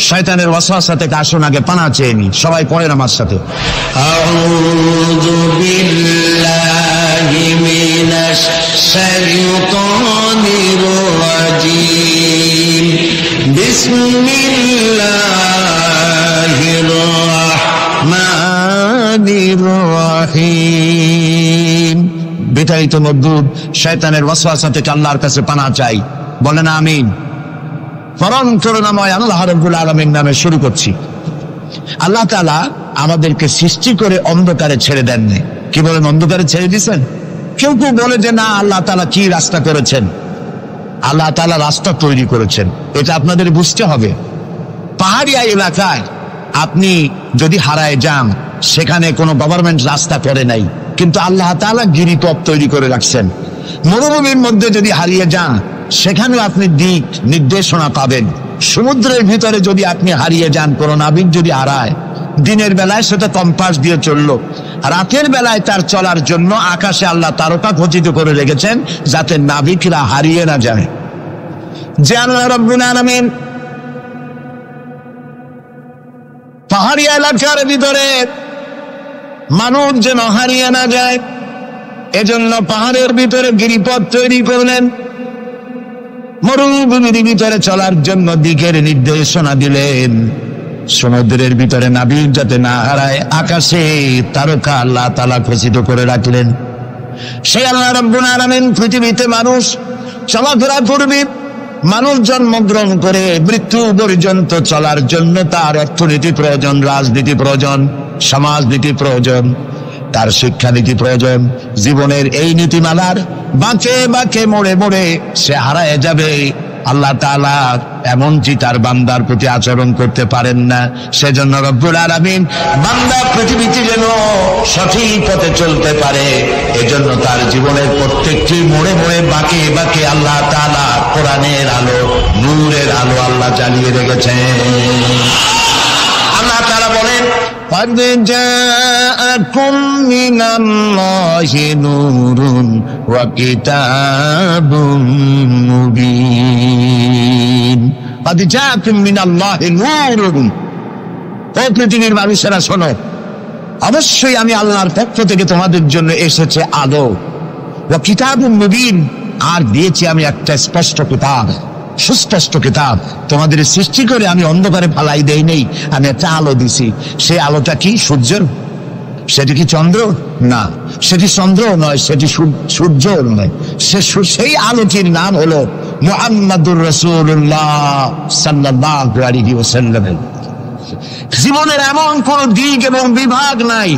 শয়তানের ওয়াসওয়াসা থেকে আসুন আগে পানা চেয়ে নি। সবাই পড়েন আমার সাথে, আউযু বিল্লাহি মিনাশ শাইতানির রাজীম, বিসমিল্লাহির রাহমানির রহিম। বিতাড়িত মজদুর শয়তানের ওয়াসওয়াসা থেকে আল্লাহর কাছে পানা চাই, বলেন আমিন। পরম করুণাময় আল্লাহ রাব্বুল আলামিন নামে শুরু করছি। আল্লাহ তাআলা আমাদেরকে সৃষ্টি করে অন্ধকারে ছেড়ে দেননি। কি বলেন, অন্ধকারে ছেড়ে দিয়েছেন? কেউ কেউ বলে যে না, আল্লাহ তাআলা কি রাস্তা করেছেন। আল্লাহ তাআলা রাস্তা তৈরি করেছেন, এটা আপনাদের বুঝতে হবে। পাহাড়িয়া এলাকায় আপনি যদি হারায় যান, সেখানে কোনো গভর্নমেন্ট রাস্তা করে নাই, কিন্তু আল্লাহ তাআলা গিরিপথ তৈরি করে রাখছেন। মরুভূমির মধ্যে যদি হারিয়ে যান, সেখানেও আপনি দিক নির্দেশনা পাবেন। সমুদ্রের ভিতরে যদি আপনি হারিয়ে যান, কোনো নাবিক যদি হারায়, দিনের বেলায় সেটা কম্পাস দিয়ে চললো, রাতের বেলায় তার চলার জন্য আকাশে আল্লাহ তারকা খচিত করে রেখেছেন, যাতে নাবিকরা হারিয়ে না যায়। যে আল্লাহ রাব্বুল আলামিন পাহাড়ি এলাকার ভিতরে মানুষ যেন হারিয়ে না যায়, এজন্য পাহাড়ের ভিতরে গিরিপথ তৈরি করলেন। মরুভূমির ভিতরে চলার জন্য দিকের নির্দেশনা দিলেন। সমুদ্রের ভিতরে নাবিক যাতে না হারায়, আকাশে তারকা আল্লাহ তাআলা খচিত করে রাখলেন। সেই আল্লাহ রাব্বুল আলামিন পৃথিবীতে মানুষ চলাফেরা করবে, মানুষ জন্মগ্রহণ করে মৃত্যু পর্যন্ত চলার জন্য তার অর্থনীতি প্রয়োজন, রাজনীতি প্রয়োজন, সমাজনীতি প্রয়োজন, তার শিক্ষানীতি প্রয়োজন। জীবনের এই নীতিমালার বাঁকে বাঁকে মোড়ে মোড়ে সে হারায় যাবে। আল্লাহ তাআলা এমনকি তার বান্দার প্রতি আচরণ করতে পারেন না। সেজন্য রব্বুল আলামিন বান্দা পৃথিবীতে যেন সঠিক পথে চলতে পারে, এজন্য তার জীবনের প্রত্যেকটি মোড়ে মোড়ে বাঁকে বাঁকে আল্লাহ তাআলা কোরআনের আলো, নূরের আলো আল্লাহ জ্বালিয়ে রেখেছেন। আল্লাহ তাআলা বলেন, قد جاءكم من الله نور وكتاب مبين قد جاءكم من الله نور। ও পৃথিবীর মানুষেরা শোনো, অবশ্যই আমি আল্লাহর পক্ষ থেকে তোমাদের জন্য এসেছে আলো, ওয়া কিতাবুম মুবিন, আর দিয়েছি আমি একটা স্পষ্ট কিতাব, সুস্পষ্ট কিতাব। তোমাদের সৃষ্টি করে আমি অন্ধকারে ফালাই দেই নেই, আমি একটা আলো দিছি। সেই আলোটা কি? সূর্যের? সেটি কি চন্দ্র? না, সেটি চন্দ্র নয়, সেটি সূর্য নয়। সেই আলোটির নাম হলো মুহাম্মাদুর রাসূলুল্লাহ সাল্লাল্লাহু আলাইহি ওয়াসাল্লাম। জীবনের এমন কোন দিক এবং বিভাগ নাই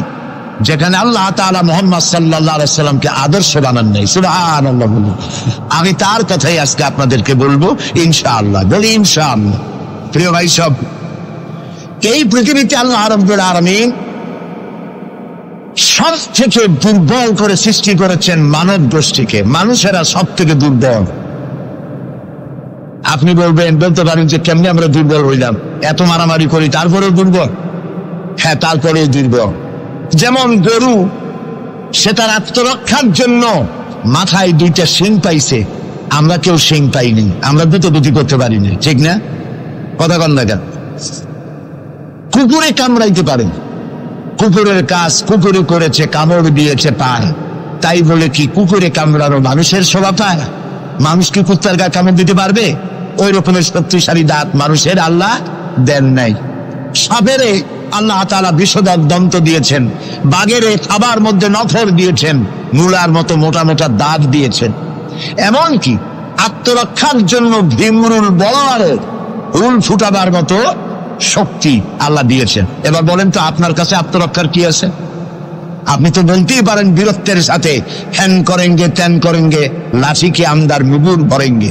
যেখানে আল্লাহ তাআলা মুহাম্মদ সাল্লাল্লাহু আলাইহি ওয়াসাল্লামকে আদর্শ বানান নাই। সুবহানাল্লাহ। আমি তার কথাই আজকে আপনাদেরকে বলবো ইনশাআল্লাহ। বলি ইনশাআল্লাহ। প্রিয় ভাই সব, এই পৃথিবীতে আল্লাহ রাব্বুল আলামিন সব থেকে দুর্বল করে সৃষ্টি করেছেন মানব গোষ্ঠীকে। মানুষেরা সব থেকে দুর্বল। আপনি বলতে পারেন যে কেমনি আমরা দুর্বল হইলাম, এত মারামারি করি তারপরেও দুর্বল? হ্যাঁ, তারপরেও দুর্বল। যেমন গরু, সে তার আত্মরক্ষার জন্য মাথায় দুইটা শিং পাইছে, আমরা কেউ শিং পাইনি, আমরা দুটি করতে পারিনি, ঠিক না? কথা কন না কেন? কুকুরে কামড়াইতে পারে, কুকুরের কাজ কুকুরে করেছে, কামড় দিয়েছে পায়, তাই বলে কি কুকুরে কামড়ানো মানুষের শোভা পায়? মানুষ কি কুত্তার গায়ে কামড় দিতে পারবে? ওই রকমের শক্তিশালী দাঁত মানুষের আল্লাহ দেন নাই। সাপেরে আল্লাহ তাআলা বিষধর দন্ত দিয়েছেন, বাঘের খাবার মধ্যে নখর দিয়েছেন, মূলার মতো মোটা মোটা দাঁত দিয়েছেন। এমনকি আত্মরক্ষার জন্য ভীমরুল বলওয়ারের রুল ফুটাবার মতো শক্তি আল্লাহ দিয়েছেন। এবার বলেন তো, আপনার কাছে আত্মরক্ষার কি আছে? আপনি তো বলতেই পারেন বীরত্বের সাথে, হ্যান করেঙ্গে ত্যান করেঙ্গে, লাঠি কে আমদার মুগুর ভরেঙ্গে,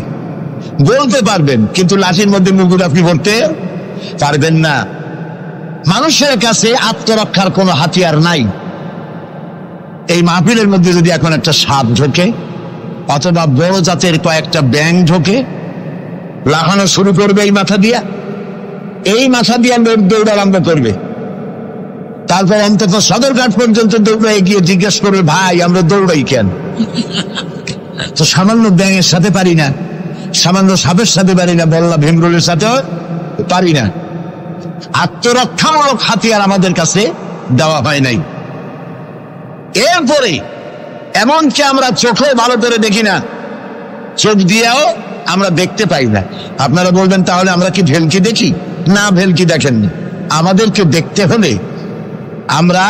বলতে পারবেন, কিন্তু লাঠির মধ্যে মুগুর আপনি ভরতে পারবেন না। মানুষের কাছে আত্মরক্ষার কোনো হাতিয়ার নাই। এই মাহফিলের মধ্যে যদি এখন একটা সাপ ঢোকে, অথবা বড় জাতের কয়েকটা ব্যাঙ ঢোকে, লাফানো শুরু করবে এই মাথা দিয়া, এই মাথা দিয়ে দৌড় আরম্ভ করবে। তারপর অন্তত সদরঘাট পর্যন্ত দৌড়াই গিয়ে জিজ্ঞেস করবে, ভাই আমরা দৌড়াই কেন? তো সামান্য ব্যাঙের সাথে পারি না, সামান্য সাপের সাথে পারি না, বললা ভীমরুলের সাথেও পারি না। আত্মরক্ষামূলক হাতিয়ার আমাদের কাছে দেওয়া হয় নাই। এরপরে এমনকি আমরা চোখে ভালো করে দেখি না, চোখ দিয়েও আমরা দেখতে পাই না। আপনারা বলবেন তাহলে আমরা কি ভেলকি দেখি? না, ভেলকি দেখেননি। আমাদেরকে দেখতে হলে আমরা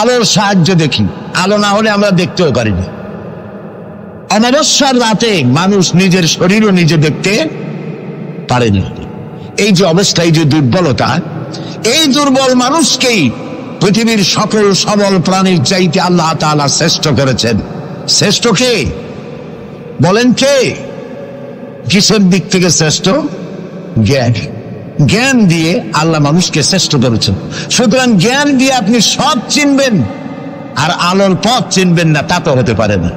আলোর সাহায্য দেখি, আলো না হলে আমরা দেখতেও পারি না। অমাবস্যার রাতে মানুষ নিজের শরীরও নিজে দেখতে পারে না। এই যে অবস্থা, এই যে দুর্বলতা, এই দুর্বল মানুষকেই পৃথিবীর সকল সবল প্রাণীর চাইতে আল্লাহ তাআলা শ্রেষ্ঠ করেছেন। শ্রেষ্ঠ কে? বলেন কে? কিসের দিক থেকে শ্রেষ্ঠ? জ্ঞান। জ্ঞান দিয়ে আল্লাহ মানুষকে শ্রেষ্ঠ করেছেন। সুতরাং জ্ঞান দিয়ে আপনি সব চিনবেন, আর আলোর পথ চিনবেন না, তা তো হতে পারে না।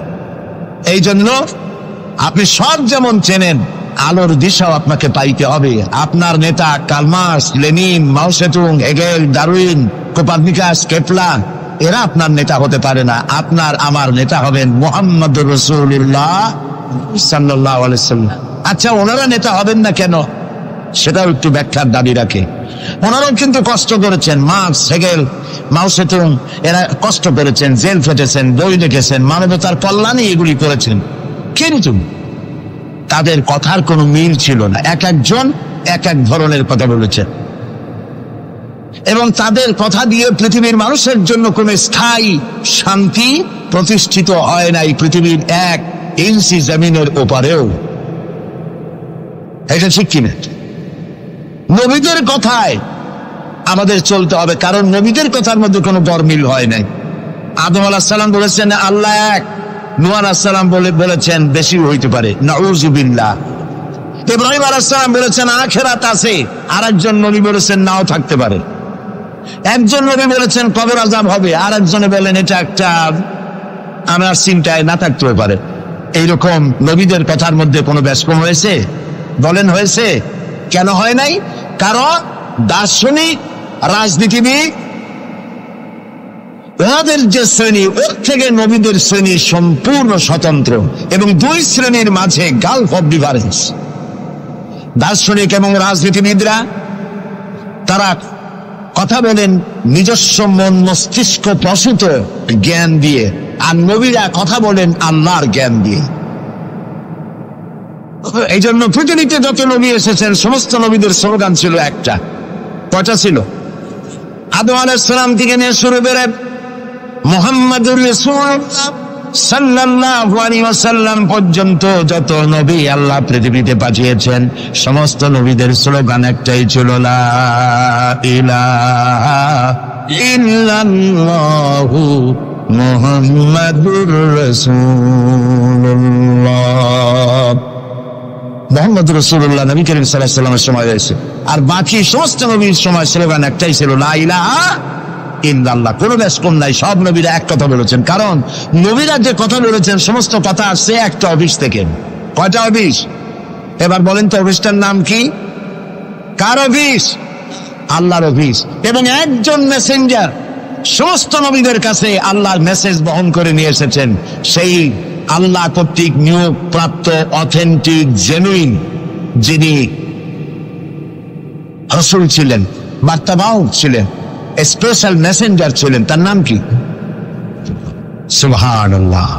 এই জন্য আপনি সব যেমন চেনেন, আলোর দিশাও আপনাকে পাইতে হবে। আপনার নেতা Karl Marx, Lenin, Mao Tsetung, Hegel, Darwin, Copernicus, Kepler, এরা আপনার নেতা হতে পারে না। আপনার আমার নেতা হবেন মুহাম্মদুর রাসূলুল্লাহ সাল্লাল্লাহু আলাইহি ওয়াসাল্লাম। আচ্ছা, ওনারা নেতা হবেন না কেন? সেটাও একটু ব্যাখ্যার দাবি রাখে। ওনারাও কিন্তু কষ্ট করেছেন। মার্কস, হেগেল, মাও সেতুং, এরা কষ্ট করেছেন, জেল খেটেছেন, বই লিখেছেন, মানবতার কল্যাণে এগুলি করেছেন। কিন্তু তাদের কথার কোনো মিল ছিল না। এক একজন এক এক ধরনের কথা বলেছেন, এবং তাদের কথা দিয়ে পৃথিবীর মানুষের জন্য কোনো স্থায়ী শান্তি প্রতিষ্ঠিত হয় নাই পৃথিবীর 1 ইঞ্চি জমিনের ওপারেও। এটা ঠিক কিনা? নবীদের কথায় আমাদের চলতে হবে, কারণ নবীদের কথার মধ্যে কোনো গরমিল হয় নাই। আদম আলাইহিস সালাম বলেছেন আল্লাহ এক, নূহ আলাইহিস সালাম বলেছেন বেশি হইতে পারে, নাউযুবিল্লাহ। ইব্রাহিম আলাইহিস সালাম বলেছেন আখিরাত আছে, আরেকজন নবী বলেছেন নাও থাকতে পারে। একজন নবী বলেছেন কবর আযাব হবে, আর একজনে বলেন এটা একটা আমার চিন্তায় না থাকতেও পারে। এইরকম নবীদের কথার মধ্যে কোনো ব্যস্কম হয়েছে? বলেন হয়েছে? কেন হয় নাই? কারণ দার্শনিক, রাজনীতিবিদ, ওদের যে শ্রেণী, ওর থেকে নবীদের শ্রেণী সম্পূর্ণ স্বতন্ত্র, এবং 2 শ্রেণীর মাঝে গালফ অফ ডিফারেন্স। দার্শনিক এবং রাজনীতিবিদরা তারা কথা বলেন নিজস্ব মন মস্তিষ্ক প্রসূত জ্ঞান দিয়ে, আর নবীরা কথা বলেন আল্লাহর জ্ঞান দিয়ে। এই জন্য পৃথিবীতে যত নবী এসেছেন সমস্ত নবীদের স্লোগান ছিল একটা। কয়টা ছিল? আদম আলাইহিস সালাম থেকে নিয়ে শুরু করে মুহাম্মাদুর রাসূলুল্লাহ সাল্লাল্লাহু আলাইহি ওয়াসাল্লাম পর্যন্ত যত নবী আল্লাহ পৃথিবীতে পাঠিয়েছেন, সমস্ত নবীদের স্লোগান একটাই ছিল, লা ইলাহা ইল্লাল্লাহু মুহাম্মাদুর রাসূলুল্লাহ। মুহাম্মদুর রাসূলুল্লাহ নবী করিম সাল্লাল্লাহু আলাইহি ওয়াসাল্লামের সময় হয়েছে, আর বাকি সমস্ত নবীর সময় স্লোগান একটাই ছিল, লা ইলাহা ইল্লাল্লাহ। কোনো ব্যস্কম নাই, সব নবীরা এক কথা বলেছেন। কারণ নবীরা যে কথা বলেছেন সমস্ত কথা আসছে একটা অফিস থেকে। কয়টা অফিস? এবার বলেন তো অফিসটার নাম কি? কার অফিস? আল্লাহর অফিস। এবং একজন মেসেঞ্জার সমস্ত নবীদের কাছে আল্লাহর মেসেজ বহন করে নিয়ে এসেছেন, সেই আল্লাহ কর্তৃক নিয়োগ প্রাপ্ত অথেন্টিক জেনুইন যিনি রাসূল ছিলেন, বার্তাবাহক ছিলেন, স্পেশাল মেসেঞ্জার ছিলেন, তার নাম কি? সুবহানাল্লাহ।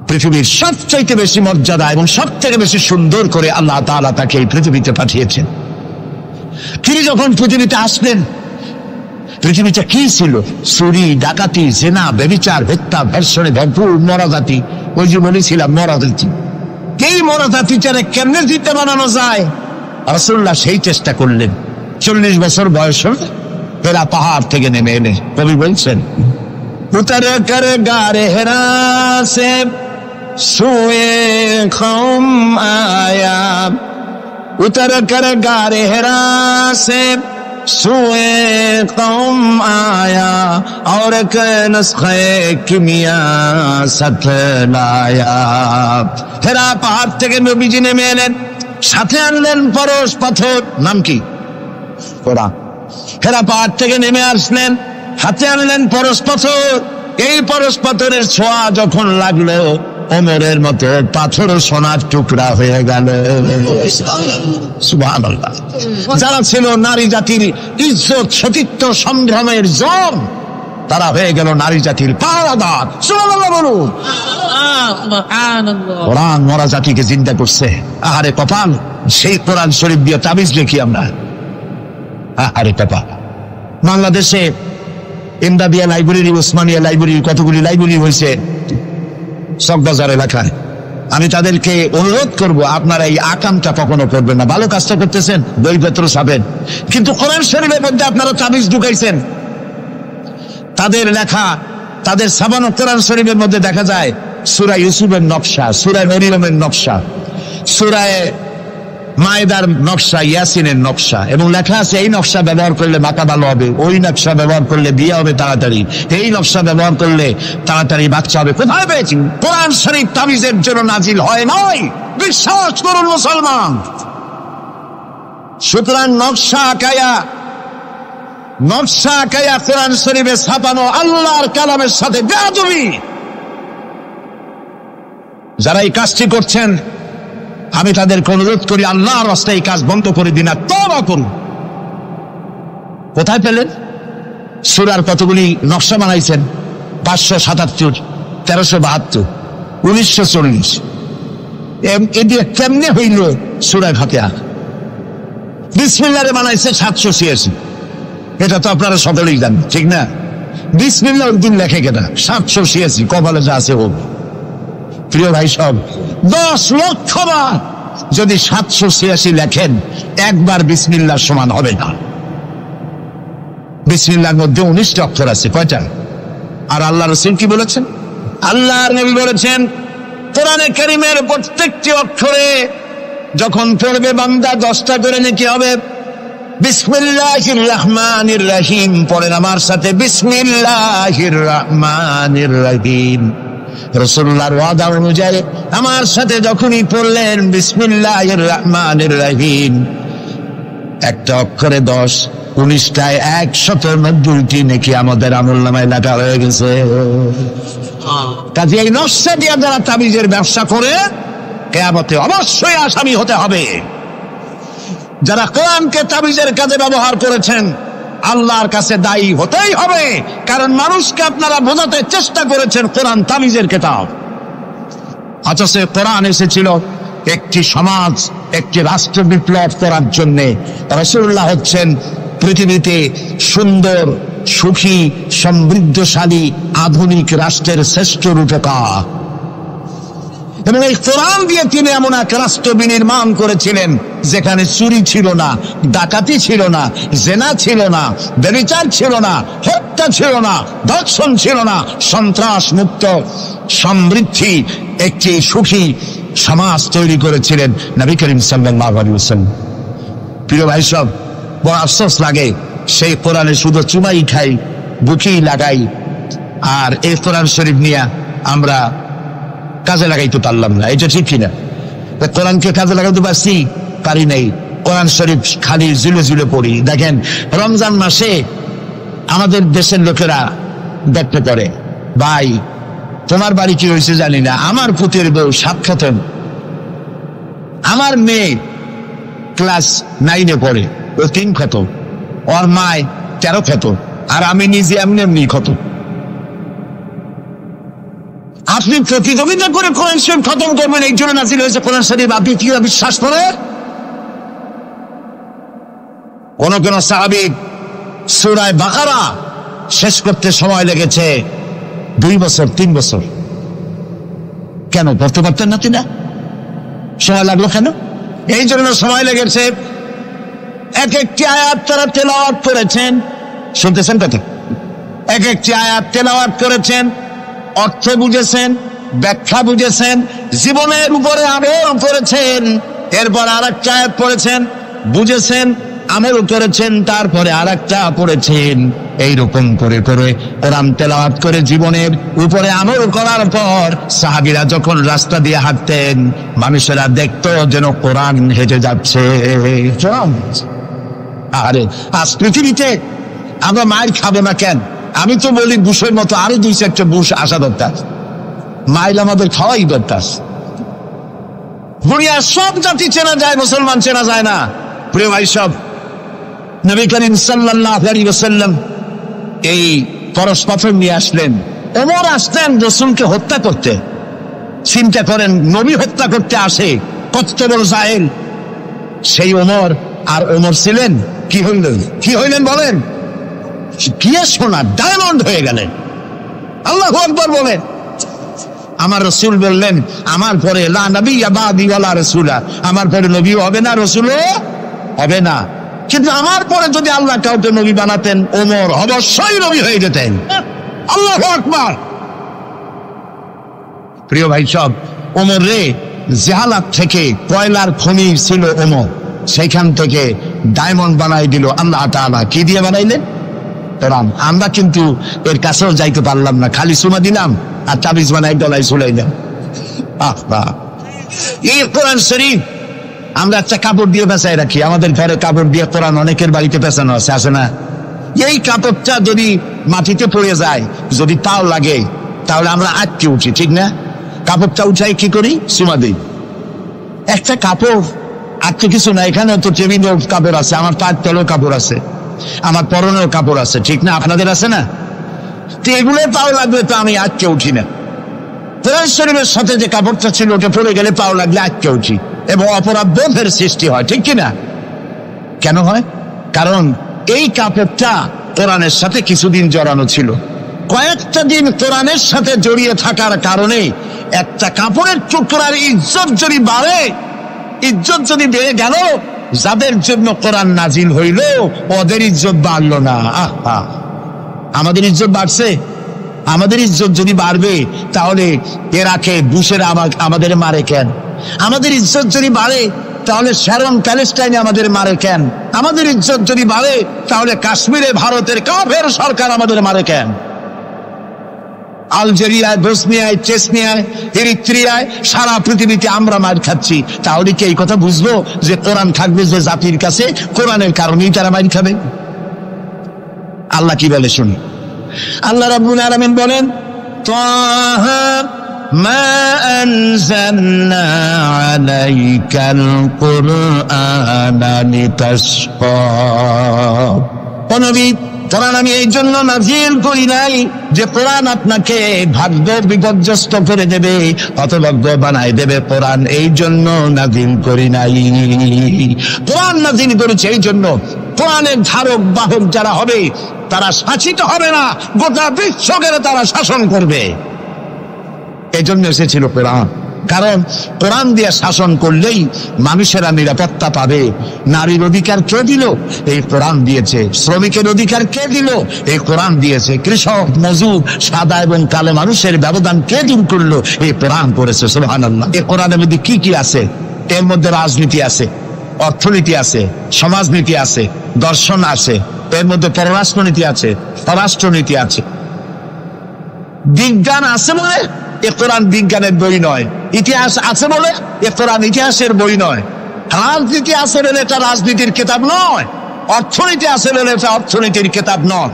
পৃথিবীর সবচাইতে বেশি মর্যাদা এবং সব থেকে বেশি সুন্দর করে আল্লাহ তাআলা তাকে এই পৃথিবীতে পাঠিয়েছেন। তিনি যখন পৃথিবীতে আসলেন, পৃথিবীটা কি ছিল? চুরি, ডাকাতি, জেনা, ব্যভিচার, হত্যা, ধর্ষণে ভরপুর মরাজাতি। ওই যে বলেছিলাম মরাজাতি, এই মরাজাতিটারে কেমনে জিতে বানানো যায়, রাসূলুল্লাহ সেই চেষ্টা করলেন। 40 বছর বয়স হেরা পাহাড় থেকে নেমে এনে কবি বলছেন, উতর কর গারে হেরা সে সুয়ে কওম আয়া, উতর কর গারে হেরা সে সুয়ে কওম আয়া, और एक नुस्खे किमिया साथ लाया। হেরা পাহাড় থেকে নবীজি নেমে এলেন, সাথে আনলেন পরশ পাথর, নাম কি? কোরআন। হেরা পাহাড় থেকে নেমে আসলেন, হাতে আনলেন পরশ পাথর। এই পরশ পাথরের ছোঁয়া যখন লাগলো, ওমরের মতো পাথর সোনার টুকরা হয়ে গেল। সুবহানাল্লাহ। যারা ছিল নারী জাতির ইজ্জত, সতীত্ব, সংগ্রামের জম, তারা হয়ে গেল নারী জাতির পাহারাদার। সুবহানাল্লাহ বলুন। কোরআন মরা জাতিকে জিন্দা করছে। আহারে কপাল, সেই কোরআন শরীফ দিয়ে তাবিজ লিখি আমরা। আরে কপাল। বাংলাদেশে ইমদাদিয়া লাইব্রেরি, ওসমানিয়া লাইব্রেরি, কতগুলি লাইব্রেরি হয়েছে চকবাজার এলাকায়। আমি তাদেরকে অনুরোধ করব, আপনারা এই আকামটা কখনো করবেন না। ভালো কাজটা করতেছেন, বইপত্র ছাপেন, কিন্তু কোরআন শরীফের মধ্যে আপনারা তাবিজ ঢুকাইছেন। তাদের লেখা, তাদের ছাপানো কোরআন শরীফের মধ্যে দেখা যায় সূরা ইউসুফের নকশা, সূরা মরিয়মের নকশা, সূরায়ে মায়েদার নকশা, ইয়াসিনের নকশা, এবং লেখা আছে এই নকশা ব্যবহার করলে মাথা ভালো হবে, ওই নকশা ব্যবহার করলে বিয়ে হবে তাড়াতাড়ি, এই নকশা ব্যবহার করলে তাড়াতাড়ি বাচ্চা হবে। কোথায় পেয়েছি? কোরআন শরীফ তাবিজের জন্য নাজিল হয় নাই, বিশ্বাস করুন মুসলমান। সুতরাং নকশা আঁকায়া কোরআন শরীফে ছাপানো আল্লাহর কালামের সাথে বেয়াদবি। যারা এই কাজটি করছেন আমি তাদেরকে অনুরোধ করি, আল্লাহর রাস্তায় এই কাজ বন্ধ করে দিন, তওবা করুন। কোথায় পেলেন? সূরার কতগুলি নকশা বানাইছেন? 577, 1372, 1940। এদিকে কেমনে হইল সূরা ফাতিহা? বিসমিল্লাহরে বানাইছে 786। এটা তো আপনারা সকলেই জানেন, ঠিক না? বিসমিল্লাহ দিন লেখে কেনা 786, কপালে যা আছে হোক। প্রিয় ভাই সব, 10 লক্ষ বার যদি 786 লেখেন, একবার বিসমিল্লাহর সমান হবে না। বিসমিল্লাহর মধ্যে 19টা অক্ষর আছে, কয়টা? আর আল্লাহ রাসূল কি বলেছেন? আল্লাহর নবী বলেছেন, কোরআনে কারীমের প্রত্যেকটি অক্ষরে যখন পড়বে বান্দা 10টা করে নেকি হবে। বিসমিল্লাহির রহমানির রহিম পড়েন আমার সাথে, বিসমিল্লাহির রহমানির রহিম। রাসূলুল্লাহর ওয়াদা অনুযায়ী আমার সাথে যখনই পড়লেন বিসমিল্লাহির রহমানির রহিম, একটা অক্ষরে 10, 19টায় 190টি নেকি আমাদের আমলনামায় লেখা হয়ে গেছে। কাজে এই নকশা দিয়ে যারা তাবিজের ব্যবসা করে, কিয়ামতে অবশ্যই আসামি হতে হবে। যারা কোরআনকে তাবিজের কাজে ব্যবহার করেছেন, আল্লাহর কাছে দায়ী হতেই হবে। কারণ মানুষকে আপনারা বোঝাতে চেষ্টা করেছেন কোরআন তাবিজের কিতাব, অথচ কোরআন এসেছিল একটি সমাজ, একটি রাষ্ট্র বিপ্লব করার জন্যে। রাসূলুল্লাহ হচ্ছেন পৃথিবীতে সুন্দর, সুখী, সমৃদ্ধশালী আধুনিক রাষ্ট্রের শ্রেষ্ঠ রূপকার, এবং এই কোরআন দিয়ে তিনি এমন এক রাষ্ট্র বিনির্মাণ করেছিলেন যেখানে চুরি ছিল না, ডাকাতি ছিল না, জেনা ছিল না, ব্যভিচার ছিল না, হত্যা ছিল না, ধর্ষণ ছিল না, সন্ত্রাস মুক্ত সমৃদ্ধি একটি সুখী সমাজ তৈরি করেছিলেন নবী করিম সাল্লাল্লাহু আলাইহি ওয়াসাল্লাম। প্রিয় ভাই সব, বড় আফসোস লাগে সেই কোরআনে শুধু চুমাই খাই, বুকেই লাগাই, আর এই কোরআন শরীফ নিয়ে আমরা কাজে লাগাইতে পারলাম না। এটা ঠিক কিনা? কোরআনকে কাজে লাগাইতে পারছি? পারি নাই। কোরআন শরীফ খালি ঝুলে ঝুলে পড়ি। দেখেন, রমজান মাসে আমাদের দেশের লোকেরা দেখতে পারে, ভাই তোমার বাড়ি কি হয়েছে জানি না, আমার পুতের বউ 7 খতম, আমার মেয়ে ক্লাস 9-এ পড়ে, ও 3 খতম, ওর মায় 13 খতম, আর আমি নিজে এমনি খতম। আপনি প্রতিযোগিতা করে কোরআন শরীফ খতম করবেন, এই জন্য নাযিল হয়েছে কোরআন শরীফ। আপনি কি বিশ্বাস করেন? কোন কোন সাহাবী সূরা বাকারা শেষ করতে সময় লেগেছে 2 বছর, 3 বছর। কেন পড়তে পারতেন না? তিনি সময় লাগলো কেন? এই জন্য সময় লেগেছে, এক একটি আয়াত তারা তেলাওয়াত করেছেন। শুনতেছেন কথা? এক একটি আয়াত তেলাওয়াত করেছেন, অর্থ বুঝেছেন, ব্যাখ্যা বুঝেছেন, জীবনের উপরে আমল করেছেন, এরপর আরেকটা আয়াত পড়েছেন, বুঝেছেন, আমল করেছেন, তারপরে আরেকটা পড়েছেন। এইরকম করে করে কোরআন তেলাওয়াত করে জীবনের উপরে আমল করার পর সাহাবীরা যখন রাস্তা দিয়ে হাঁটতেন, মানুষেরা দেখতো যেন কোরআন হেঁটে যাচ্ছে। আরে আজ পৃথিবীতে আমরা মায়ের খাবো না কেন? আমি তো বলি বুশের মতো আরো 2-4টা বুশ আসা দরকার। মাইল আমাদের খাওয়াই দরকার। দুনিয়ার সব জাতি চেনা যায়, মুসলমান চেনা যায় না। প্রিয় ভাই সব, নবী করিম সাল্লাল্লাহু আলাইহি ওয়াসাল্লাম এই পরশ পাথর নিয়ে আসলেন। ওমর আসতেন রাসূলকে হত্যা করতে। চিন্তা করেন, নবী হত্যা করতে আসে, কত বড় জাহেল সেই ওমর। আর ওমর ছিলেন কি হইলেন বলেন? কি সোনা ডায়মন্ড হয়ে গেলেন। আল্লাহু আকবার বলেন। আমার রাসূল বললেন, আমার পরে লা নবিয়্যা বাদি ওয়ালা রাসূলা, আমার পরে নবীও হবে না, রাসূলও হবে না। কিন্তু আমার পরে যদি আল্লাহ কাউকে নবী বানাতেন, ওমর অবশ্যই নবী হয়ে যেতেন। আল্লাহু আকবার। প্রিয় ভাই সব, ওমর রে জেহালাত থেকে কয়লার খনি ছিল ওমর, সেইখান থেকে ডায়মন্ড বানাই দিল আল্লাহ তাআলা। কি দিয়ে বানাইলেন? কোরআন। আমরা কিন্তু এর কাছেও যাইতে পারলাম না, খালি চুমা দিলাম আর তাবিজ বানাই গলায় ঝুলাইলাম। এই কোরআন শরীফ আমরা একটা কাপড় দিয়ে পেঁচাই রাখি, আমাদের ঘরে কাপড় দিয়ে কোরআন অনেকের বাড়িতে পেঁচানো আছে, আছে না? এই কাপড়টা যদি মাটিতে পড়ে যায়, যদি পাও লাগে, তাহলে আমরা আটকে উঠি, ঠিক না? কাপড়টা উঠাই কি করি? চুমা দিই। একটা কাপড় আর তো কিছু না, এখানে তো টেবিলেও কাপড় আছে, আমার পায়ের তলেও কাপড় আছে, আমার পরনেও কাপড় আছে, ঠিক না? আপনাদের আছে না? তো এগুলো পাও লাগবে তো আমি আটকে উঠি না। কোরআন শরীফের সাথে যে কাপড়টা ছিল ওটা পড়ে গেলে পাও লাগলে আটকে উঠি এবং অপরাধ বোধের সৃষ্টি হয়, ঠিক কিনা? কেন হয়? কারণ এই কাপড়টা কোরআনের সাথে কিছুদিন জড়ানো ছিল। কয়েকটা দিন কোরআনের সাথে জড়িয়ে থাকার কারণে একটা কাপড়ের টুকরার ইজ্জত যদি বাড়ে, ইজ্জত যদি বেড়ে গেল, যাদের জন্য কোরআন নাজিল হইল ওদের ইজ্জত বাড়লো না। আমাদের ইজ্জত বাড়ছে। আমাদের ইজ্জত যদি বাড়বে তাহলে ইরাকে বুশেরা আমাদের মারে কেন? আমাদের ইজ্জত যদি বাড়ে তাহলে শ্যারন প্যালেস্টাইনে আমাদের মারে কেন? আমাদের ইজ্জত যদি বাড়ে তাহলে কাশ্মীরে ভারতের কাফের সরকার আমাদের মারে কেন? আলজেরিয়ায়, বসনিয়ায়, চেচনিয়ায়, এরিত্রিয়ায়, সারা পৃথিবীতে আমরা মার খাচ্ছি। তাহলে কি এই কথা বুঝবো যে কোরআন থাকবে যে জাতির কাছে, কোরআনের কারণেই তারা মার খাবে? আল্লাহ কি বলে শুনি। আল্লাহ রাব্বুল আলামিন বলেন, তাহা মা আনজালনা আলাইকাল কুরআনা লিতাশকা। ও নবী, কোরআন আমি এই জন্য নাজিল করি নাই যে কোরআন আপনাকে ভাগ্য বিপর্যস্ত করে দেবে, হতভাগ্য বানাই দেবে। কোরআন এই জন্য নাজিল করি নাই। কোরআন নাজিল করেছে এই জন্য কোরআনের ধারক বাহক যারা হবে তারা শাসিত হবে না, গোটা বিশ্বকে তারা শাসন করবে। এই জন্য এসেছিল কোরআন। কারণ কোরআন দিয়ে শাসন করলেই মানুষেরা নিরাপত্তা পাবে। নারীর অধিকার কে দিল? এই কোরআন দিয়েছে। শ্রমিকের অধিকার কে দিল? এই কোরআন দিয়েছে। কৃষক, মজুর, সাদা এবং কালো মানুষের ব্যবধান কে দূর করলো? এই কোরআন করেছে। সুবহানাল্লাহ। এই কোরআনের মধ্যে কি কি আছে? এর মধ্যে রাজনীতি আছে, অর্থনীতি আছে, সমাজনীতি আছে, দর্শন আছে, এর মধ্যে পররাষ্ট্রনীতি আছে, পররাষ্ট্রনীতি আছে। বিজ্ঞান আছে বলে এ কোরআন বিজ্ঞানের বই নয়। ইতিহাস আছে বলে এ কোরআন ইতিহাসের বই নয়। রাজনীতি আছে বলে এটা রাজনীতির কিতাব নয়। অর্থনীতি আছে বলে এটা অর্থনীতির কিতাব নয়।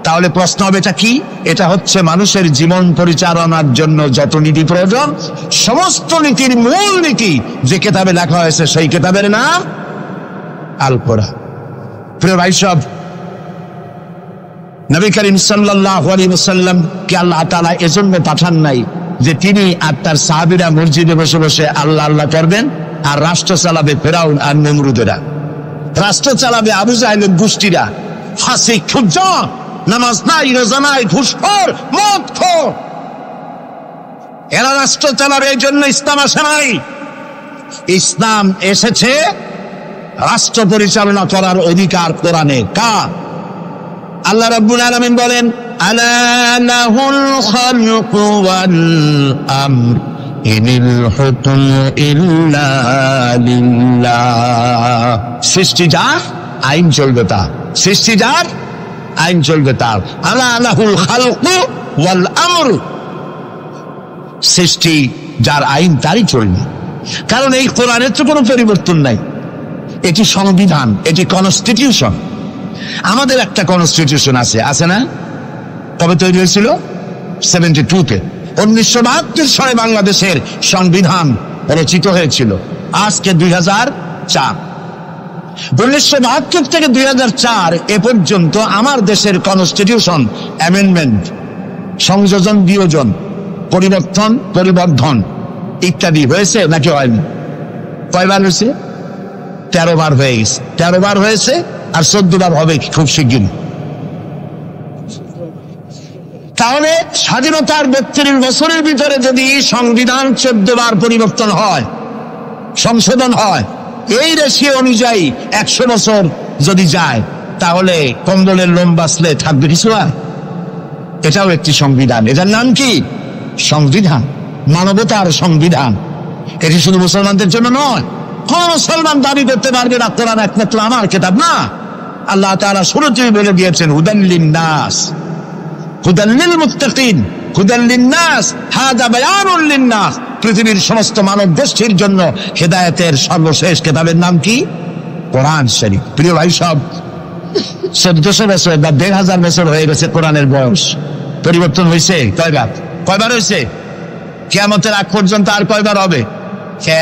তাহলে প্রশ্ন হবে এটা কি? এটা হচ্ছে মানুষের জীবন পরিচালনার জন্য যত নীতি প্রয়োজন, সমস্ত নীতির মূল নীতি যে কিতাবে লেখা হয়েছে সেই কিতাবের নাম আল কোরআন। প্রিয় ভাই সব, নবী করিম সাল্লাল্লাহু আলাইহি ওয়াসাল্লাম কে আল্লাহ তাআলা এজন্য পাঠান নাই যে তিনি আর তার সাহাবীরা মসজিদে বসে বসে আল্লাহ আল্লাহ করবেন আর রাষ্ট্র চালাবে ফেরাউন আর নমরুদেরা, রাষ্ট্র চালাবে আবু জাহেলের গোষ্ঠীরা, ফাসিক, ফুজ্জার, নামাজ নাই, রোজা নাই, ঘুষখোর, মদখোর, এরা রাষ্ট্র চালাবে। এই জন্য ইসলাম আসে নাই। ইসলাম এসেছে রাষ্ট্র পরিচালনা করার অধিকার কোরআনে কার? আল্লাহ রাব্বুল আলামিন বলেন, আলা লাহুল খালকু ওয়াল আমর ইনিল হুকমু ইল্লা লিল্লাহ। সৃষ্টি যার, আইন চলবে তার। সৃষ্টি যার, আইন চলবে তার। আলা লাহুল খালকু ওয়াল আমর, সৃষ্টি যার, আইন তারই চলবে। কারণ এই কোরআনের তো কোনো পরিবর্তন নাই। এটি সংবিধান, এটি কনস্টিটিউশন। আমাদের একটা কনস্টিটিউশন আছে, আছে না? কবে তৈরি হয়েছিল? 72-তে। 1972 সালে বাংলাদেশের সংবিধান রচিত হয়েছিল। আজকে 2004। 1972 থেকে 2004 এ পর্যন্ত আমার দেশের কনস্টিটিউশন অ্যামেন্ডমেন্ট, সংযোজন, বিয়োজন, পরিবর্তন, পরিবর্ধন ইত্যাদি হয়েছে নাকি হয়নি? কয়বার হয়েছে? 13 বার হয়ে গেছে। 13 বার হয়েছে আর 14 বার হবে খুব শিগগির। তাহলে স্বাধীনতার 32 বছরের ভিতরে যদি সংবিধান 14 বার পরিবর্তন হয়, সংশোধন হয়, এই রেশিও অনুযায়ী 100 বছর যদি যায়, তাহলে কম্বলের লোম বাঁচলে থাকবে কিছু আর? এটাও একটি সংবিধান। এটার নাম কি? সংবিধান, মানবতার সংবিধান। এটি শুধু মুসলমানদের জন্য নয়, কোন মুসলমান দাবি করতে পারবে না কোরআন একমাত্র আমার কিতাব না। আল্লাহ তাআলা শুরুতেই বলে দিয়েছেন হুদাল লিন-নাস, হুদাল লিল-মুত্তাকিন, হুদাল লিন-নাস, হাদা বায়ানুল লিন-নাস। পৃথিবীর সমস্ত মানব গোষ্ঠীর জন্য হেদায়েতের সর্বশেষ কিতাবের নাম কি? কোরআন শরীফ। প্রিয় ভাই সব, 1400 বছর বা 1500 বছর হয়ে গেছে কোরআনের বয়স। পরিবর্তন হয়েছে কয়বার হয়েছে? কিয়ামতের আগ পর্যন্ত আর কয়বার হবে?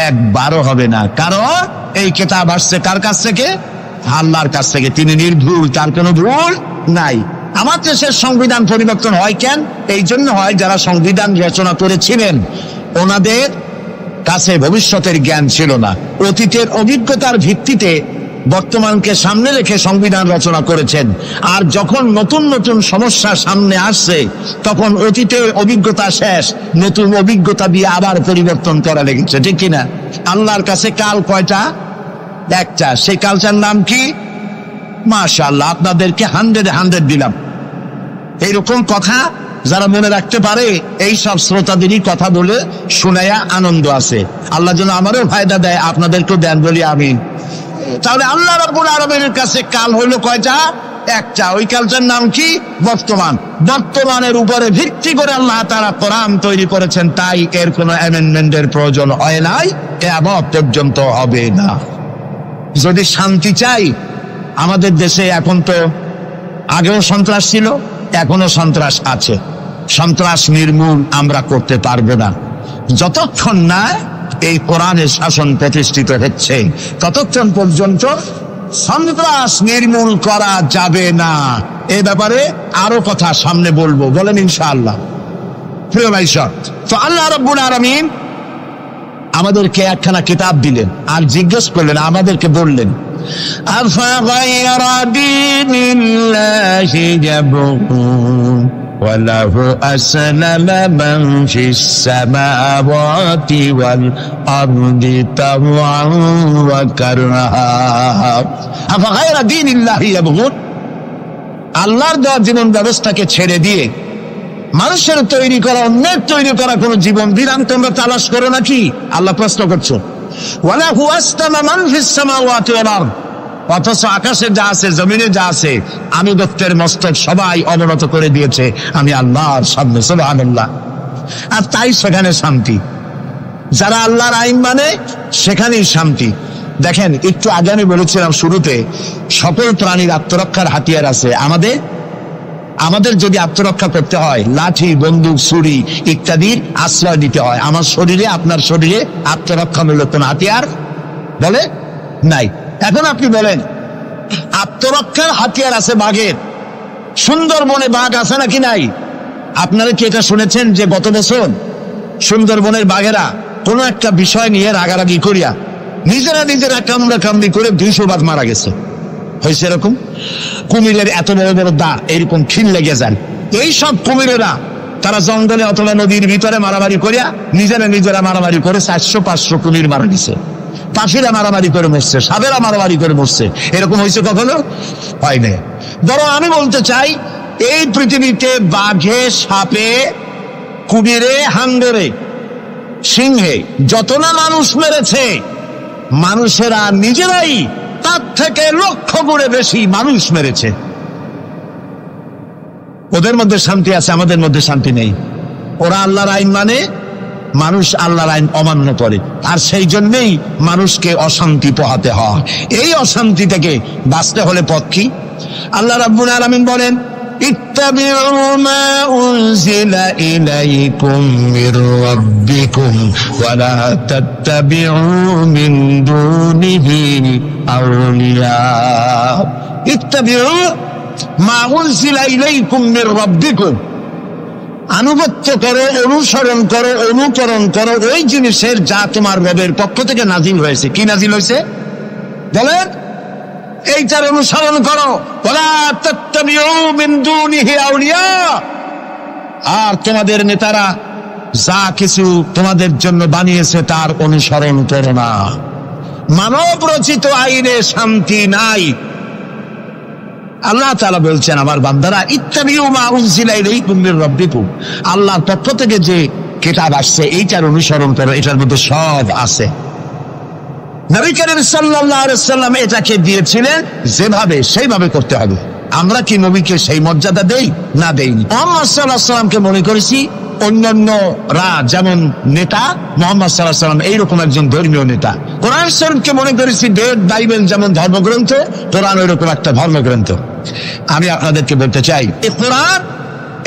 একবারও হবে না। কারণ এই কিতাব আসছে কার কাছ থেকে? আল্লাহর কাছ থেকে। তিনি নির্ভুল, তার কোনো ভুল নাই। আমার দেশের সংবিধান পরিবর্তন হয় কেন? এই জন্য হয় যারা সংবিধান রচনা করেছিলেন ওনাদের কাছে ভবিষ্যতের জ্ঞান ছিল না, অতীতের অভিজ্ঞতার ভিত্তিতে বর্তমানকে সামনে রেখে সংবিধান রচনা করেছেন। আর যখন নতুন নতুন সমস্যা সামনে আসছে তখন অতীতের অভিজ্ঞতা শেষ, নতুন অভিজ্ঞতা দিয়ে আবার পরিবর্তন করা লেগেছে, ঠিক কিনা? আল্লাহর কাছে কাল কয়টা? একটা। সেই কালটার নাম কি? মাশাআল্লাহ, আপনাদেরকে 100 দিলাম। এইরকম কথা যারা মনে রাখতে পারে এই সব শ্রোতাদেরই কথা বলে শোনায়া আনন্দ আছে। আল্লাহ যেন আমারও ফায়দা দেয়, আপনাদেরকেও দেন বলি আমিন। তাহলে আল্লাহ রাব্বুল আলামিনের কাছে কাল হইলো কয়টা? একটা। ওই কালটার নাম কি? বর্তমান। বর্তমানের উপরে ভিত্তি করে আল্লাহ তাআলা কোরআন তৈরি করেছেন, তাই এর কোনো অ্যামেন্ডমেন্টের প্রয়োজন হয় নাই, কিয়ামত পর্যন্ত হবে না। যদি শান্তি চাই, আমাদের দেশে এখন তো আগেও সন্ত্রাস ছিল, এখনো সন্ত্রাস আছে। সন্ত্রাস নির্মূল আমরা করতে পারবো না যতক্ষণ না এই কোরআনের শাসন প্রতিষ্ঠিত হচ্ছে, ততক্ষণ পর্যন্ত সন্ত্রাস নির্মূল করা যাবে না। এই ব্যাপারে আরো কথা সামনে বলবো, বলেন ইনশাআল্লাহ। প্রিয় ভাই সব, তো আল্লাহ রাব্বুল আলামিন আমাদেরকে একখানা কিতাব দিলেন আর জিজ্ঞেস করলেন, আমাদেরকে বললেন আফাগায়রা দীনিল্লাহি ইয়াবগুন ওয়ালাহু আসলামা মান ফিস সামাওয়াতি ওয়াল আরদি তাওআন ওয়া কারহা। আফাগায়রা দীনিল্লাহি ইয়াবগুন, আল্লাহর দেওয়া জীবন ব্যবস্থাকে ছেড়ে দিয়ে মানুষের তৈরি করা, অন্যের তৈরি করা কোন জীবন বিধান তোমরা তালাশ করো নাকি? আল্লাহ প্রশ্ন করছো। ওয়ালাহু আসলামা মান ফিস সামাওয়াতি ওয়াল আরদ, অথচ আকাশে যা আছে, জমিনে যা আছে, আনুগত্যের মস্তক সবাই অবনত করে দিয়েছে আমি আল্লাহর সামনে। সুবহানাল্লাহ। আর তাই সেখানে শান্তি। যারা আল্লাহর আইন মানে সেখানেই শান্তি। দেখেন, একটু আগে আমি বলেছিলাম শুরুতে, সকল প্রাণীর আত্মরক্ষার হাতিয়ার আছে। আমাদের যদি আত্মরক্ষা করতে হয়, লাঠি, বন্দুক, ছুরি ইত্যাদির আশ্রয় দিতে হয়। আমার শরীরে, আপনার শরীরে আত্মরক্ষামূলক কোন হাতিয়ার বলে নাই। এখন আপনি বলেন, আত্মরক্ষার হাতিয়ার আছে বাঘের। সুন্দরবনে বাঘ আছে নাকি নাই? আপনারা কি এটা শুনেছেন যে গত বছর সুন্দরবনের বাঘেরা কোন একটা বিষয় নিয়ে রাগারাগি করিয়া নিজেরা কামড়ি করে 200 বাঘ মারা গেছে? হয়েছে এরকম? কুমিরের এত বড় বড় দাঁত, এরকম খিল লেগে যান। এই সব কুমিরেরা তারা জঙ্গলে অথবা নদীর ভিতরে মারামারি করিয়া নিজেরা মারামারি করে 400-500 কুমির মারা গেছে। পাখিরা মারামারি করে মরছে, সাপেরা মারামারি করে মরছে। এরকম হয়েছে কখনো? হয় না। বরং আমি বলতে চাই, এই পৃথিবীতে বাঘে, সাপে, কুমিরে, হাঙ্গরে, সিংহে যত না মানুষ মেরেছে, মানুষেরা নিজেরাই তার থেকে 1,00,000 গুণে বেশি মানুষ মেরেছে। ওদের মধ্যে শান্তি আছে, আমাদের মধ্যে শান্তি নেই। ওরা আল্লাহর আইন মানে, মানুষ আল্লাহর আইন অমান্য করে, আর সেই জন্যই মানুষকে অশান্তি পোহাতে হয়। এই অশান্তি থেকে বাঁচতে হলে পথ কি? আল্লাহ রাব্বুল আলামিন বলেন, ইত্তাবিউ মা উনজিলা ইলাইকুম মির রাব্বিকুম ওয়া লা তাত্তাবিউ মিন দুনিহি আউলিয়া। ইত্তাবিউ মা উনজিলা ইলাইকুম মির রাব্বিকুম, আনুগত্য করো, অনুসরণ করো, অনুকরণ করো ওই জিনিসের যা তোমার রবের পক্ষ থেকে নাজিল হয়েছে। কি নাজিল হয়েছে বলেন? এইটার অনুসরণ করো। ওয়ালা তাত্তাবিউ মিন দুনিহি আউলিয়া, আর তোমাদের নেতারা যা কিছু তোমাদের জন্য বানিয়েছে তার অনুসরণ করো না। মানব রচিত আইনে শান্তি নাই। আল্লাহ তাআলা বলছেন, আমার বান্দারা ইত্তাবিউ মা উনজিলা ইলাইকুম মির রাব্বিকুম, আল্লাহর পক্ষ থেকে যে কিতাব আসছে, এইটার অনুসরণ করো, এটার মধ্যে সব আছে। নবী করিম সাল্লাল্লাহু আলাইহি ওয়াসাল্লাম এটাকে দিয়েছিলেন যেভাবে সেইভাবে করতে হবে। আমরা কি নবীকে সেই মর্যাদা দেই? না দেই। মুহাম্মদ সাল্লাল্লাহু আলাইহি ওয়াসাল্লামকে মনে করেছি অন্যান্যরা যেমন নেতা, মুহাম্মদ সাল্লাল্লাহু আলাইহি ওয়াসাল্লাম এইরকম একজন ধর্মীয় নেতা। কোরআন শরীফকে মনে করেছি বেদ বাইবেল যেমন ধর্মগ্রন্থ, কোরআন ওইরকম একটা ধর্মগ্রন্থ। আমি আপনাদেরকে বলতে চাই, এই কোরআন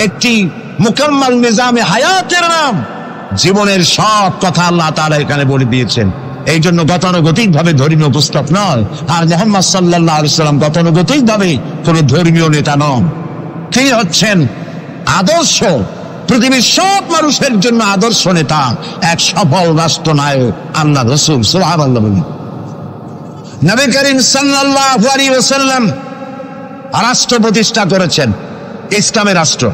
একটি মুকাম্মাল নিজামে হায়াতের নাম। জীবনের সব কথা আল্লাহ তাআলা এখানে বলে দিয়েছেন। এই জন্য গতানুগতিক ভাবে ধর্মীয় পুস্তক নয়। আর মুহাম্মদ সাল্লাল্লাহু আলাইহি ওয়াসাল্লাম গতানুগতিক ভাবে কোন ধর্মীয় নেতা নন। তিনি হচ্ছেন আদর্শ, পৃথিবীর সব মানুষের জন্য আদর্শ নেতা, এক সফল রাষ্ট্রনায়ক আল্লাহ রাসূল সুবহানাল্লাহ। নবী করিম সাল্লাল্লাহু আলাইহি ওয়াসাল্লাম রাষ্ট্র প্রতিষ্ঠা করেছেন, ইসলামের রাষ্ট্র।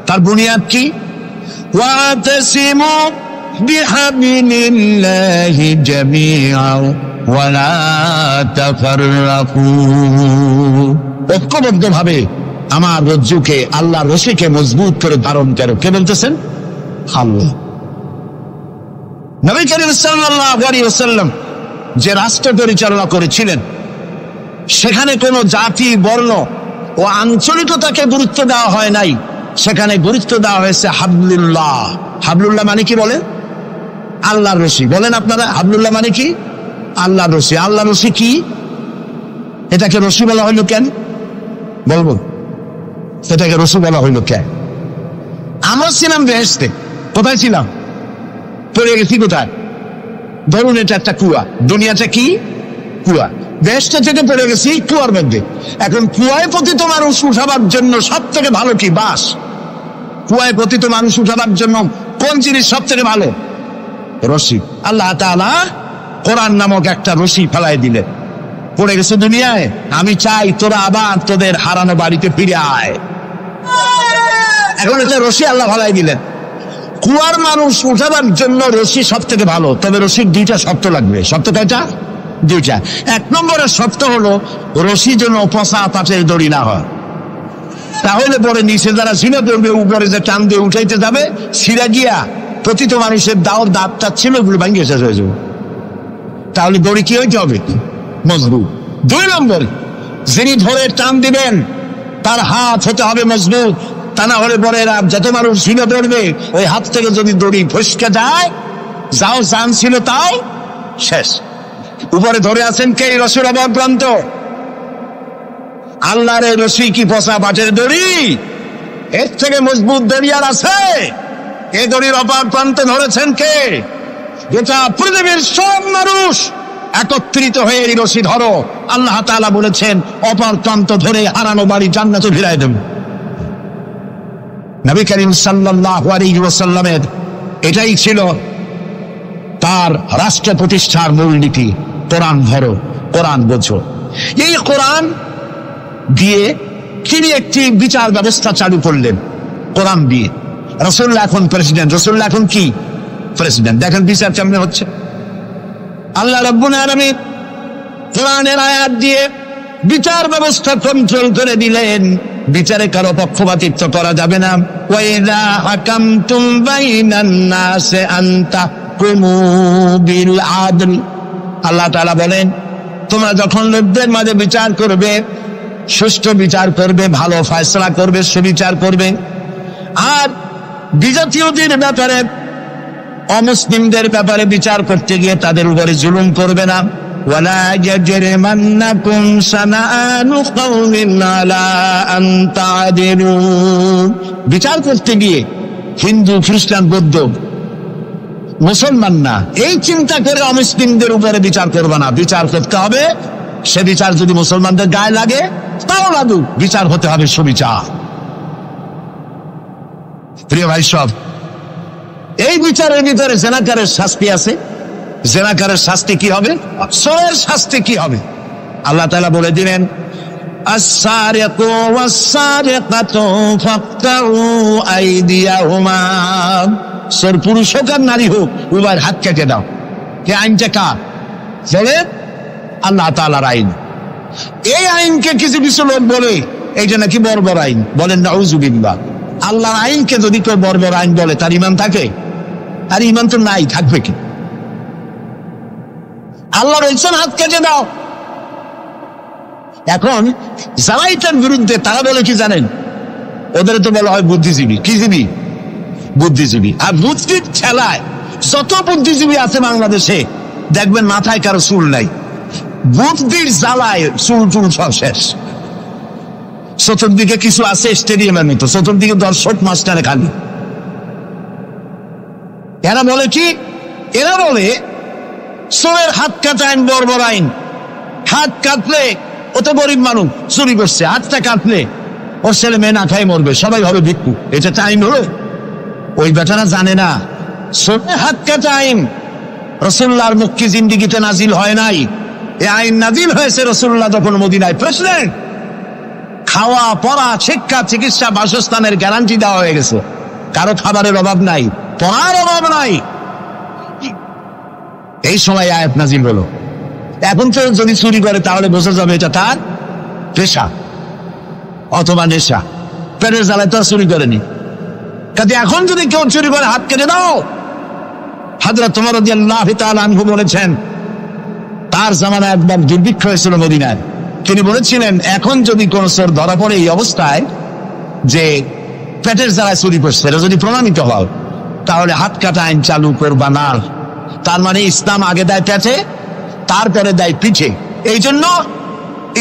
তার বুনিয়াদ কি? ওয়াতাসিমু বিহাবিলিল্লাহি জামিআন ওয়া লা তাফাররাকু। ঐক্যবদ্ধভাবে আমার রজ্জুকে, আল্লাহর রশিকে মজবুত করে ধারণ করো। কে বলতেছেন? আল্লাহ। নবী করিম সাল্লাল্লাহু আলাইহি ওয়াসাল্লাম যে রাষ্ট্র পরিচালনা করেছিলেন, সেখানে কোনো জাতি, বর্ণ ও আঞ্চলিকতাকে গুরুত্ব দেওয়া হয় নাই। সেখানে গুরুত্ব দেওয়া হয়েছে হাবলুল্লাহ। হাবলুল্লাহ মানে কি বলেন? আল্লাহর রশি। বলেন আপনারা, হাবলুল্লাহ মানে কি? আল্লাহর রশি। আল্লাহর রশি কি? এটাকে রশি বলা হইল কেন? বলবো এটাকে রশি বলা হইল কেন? আমরা ছিলাম বেহেশতে। কোথায় ছিলাম? পড়ে গেছি কোথায়? ধরুন এটা একটা কুয়া, দুনিয়াটা কি? কুয়া। বেহেশতে থেকে পড়ে গেছি কুয়ার মধ্যে। এখন কুয়ায় পতিত মানুষ উঠাবার জন্য সব থেকে ভালো কি? বাঁশ। কুয়ায় পতিত মানুষ উঠাবার জন্য কোন জিনিস সব থেকে ভালো? রশি। আল্লাহ তাআলা কোরআন নামক একটা রশি ফেলাই দিলেন। পড়ে গেছে দুনিয়ায়, আমি চাই তোরা আবার তোদের হারানো বাড়িতে ফিরে আয়। এখন এটা রশি আল্লাহ ফেলাই দিলেন। কুয়ার মানুষ উঠাবার জন্য রশি সব থেকে ভালো, তবে রশির দুইটা শর্ত লাগবে। শর্ত কয়টা? দুইটা। এক নম্বরের শর্ত হলো রশি যেন পচা পাটের দড়ি না হয়, তাহলে পরে নিচে যারা ছিঁড়ে পড়বে, উপরে যে টান দিয়ে উঠাইতে যাবে, ছিঁড়ে গিয়া প্রতিটা মানুষের দাঁতটা ছিল ওগুলো ভাঙিয়ে শেষ হয়ে যাবে। তাহলে দড়ি কি হইতে হবে? মজবুত। দুই নম্বর, যিনি ধরে টান দিবেন তার হাত হতে হবে মজবুত, তা না হলে পরে যত মানুষ ছিঁড়ে পড়বে, ওই হাত থেকে যদি দড়ি ফসকে যায়, যাও জান ছিল তাও শেষ। উপরে ধরে আছেন কে? রশির অপর প্রান্ত। আল্লাহর এই রশি কি পচা পাটের দড়ি? এর থেকে মজবুত দড়ি আর আছে? এই দড়ির অপর প্রান্তে ধরেছেন কে? গোটা পৃথিবীর সব মানুষ একত্রিত হয়ে এই রশি ধরো। আল্লাহ তাআলা বলেছেন অপর প্রান্ত ধরে হারানো বাড়ি জান্নাতে ফিরাই দেব। নবী করিম সাল্লাল্লাহু আলাইহি ওয়াসাল্লামের এটাই ছিল তার রাষ্ট্র প্রতিষ্ঠার মূলনীতি। কোরআন ধরো, কোরআন বোঝো। এই কোরআন দিয়ে তিনি একটি বিচার ব্যবস্থা চালু করলেন কোরআন দিয়ে। রাসূলুল্লাহ এখন প্রেসিডেন্ট। রাসূলুল্লাহ এখন কি? প্রেসিডেন্ট। দেখেন বিচার কেমনে হচ্ছে। আল্লাহ রাব্বুল আলামিন কোরআনের আয়াত দিয়ে বিচার ব্যবস্থা কন্ট্রোল করে দিলেন। বিচারে কারো পক্ষপাতিত্ব করা যাবে না। ওয়া ইযা হাকামতুম বাইনান নাসি আন তাহকুমু বিল আদল। আল্লাহ তাআলা বলেন, তোমরা যখন লোকদের মাঝে বিচার করবে, সুষ্ঠু বিচার করবে, ভালো ফয়সালা করবে, সুবিচার করবে। আর বিজাতীয়দের ব্যাপারে, অমুসলিমদের ব্যাপারে বিচার করতে গিয়ে তাদের উপরে জুলুম করবে না। ওয়ালা ইয়াজরিমান্নাকুম শানাআনু কওমিন আলা আন তা'দিলু। বিচার করতে গিয়ে হিন্দু, খ্রিস্টান, বৌদ্ধ, মুসলমান না, এই চিন্তা করে অমুসলিমদের উপরে বিচার করবে না। বিচার করতে হবে, সে বিচার যদি মুসলমানদের গায়ে লাগে তাও লাগুক, বিচার হতে হবে সুবিচার। প্রিয় ভাই সব, এই বিচারের ভিতরে জেনাকারের শাস্তি আছে। জেনাকারের শাস্তি কি হবে? চোরের শাস্তি কি হবে? আল্লাহ তাআলা বলে দিলেন, আস-সারিকু ওয়াস-সারিকাতু ফাকতাউ আইদিয়াহুমা। চোর পুরুষ হোক আর নারী হোক, উভয়ের হাত কেটে দাও। এই আইনটা কার? বলে আল্লাহ তাআলার আইন। এই আইনকে কিছু কিছু লোক বলে এইটা নাকি বর্বর আইন। বলেন নাউযুবিল্লাহ। আল্লাহর আইনকে যদি কেউ বর্বর আইন বলে তার ঈমান থাকে? আর ইমান তো নাই, থাকবে কি? আল্লাহ বলছেন হাত কেটে দাও। এখন যারা এটার বিরুদ্ধে তারা বলে কি জানেন? ওদের তো বলা হয় বুদ্ধিজীবী। কি জীবী? বুদ্ধিজীবী। আর বুদ্ধির ঠেলায় যত বুদ্ধিজীবী আছে বাংলাদেশে দেখবেন মাথায় কারো চুল নাই, বুদ্ধির জ্বালায় চুল টুল সব শেষ। চতুর্দিকে কিছু আছে স্টেডিয়ামের মতো, চতুর্দিকে দর্শক মাস্টারে খালি। এরা বলে কি? এরা বলে চোরের হাত কাটা আইন বর্বর আইন। হাত কাটলে ও তো গরিব মানুষ, চুরি করছে, হাতটা কাটলে ওর ছেলে মেয়ে না খাই মরবে, সবাই হবে ভিক্ষু। এটা টাইম হলো? ওই বেটারা জানে না চোরের হাত কাটা আইন রাসূলুল্লাহর মক্কি জিন্দেগিতে নাজিল হয় নাই। এই আইন নাজিল হয়েছে রাসূলুল্লাহ যখন মদিনায় প্রেসিডেন্ট। খাওয়া পড়া শিক্ষা চিকিৎসা বাসস্থানের গ্যারান্টি দেওয়া হয়ে গেছে, কারো খাবারের অভাব নাই, পড়ার অভাব নাই। এই সময় আয়াত নাজিল হলো। এখন তো যদি চুরি করে তাহলে বোঝা যাবে এটা তার পেশা অথবা নেশা। পেটের জ্বালায় তো চুরি করেনি। কাজে এখন যদি কেউ চুরি করে হাত কেটে দাও। হযরত ওমর রাদিয়াল্লাহু তাআলা আনহু বলেছেন, তার জামানায় একবার দুর্ভিক্ষ হয়েছিল মদিনায়। তিনি বলেছিলেন এখন যদি কোন চোর ধরা পড়ে এই অবস্থায় যে পেটের জ্বালায় চুরি করছে, এটা যদি প্রমাণিত হয় তাহলে হাত কাটা আইন চালু করবা না। তার মানে ইসলাম আগে দেয় পেটে, তারপরে দেয় পিঠে। এই জন্য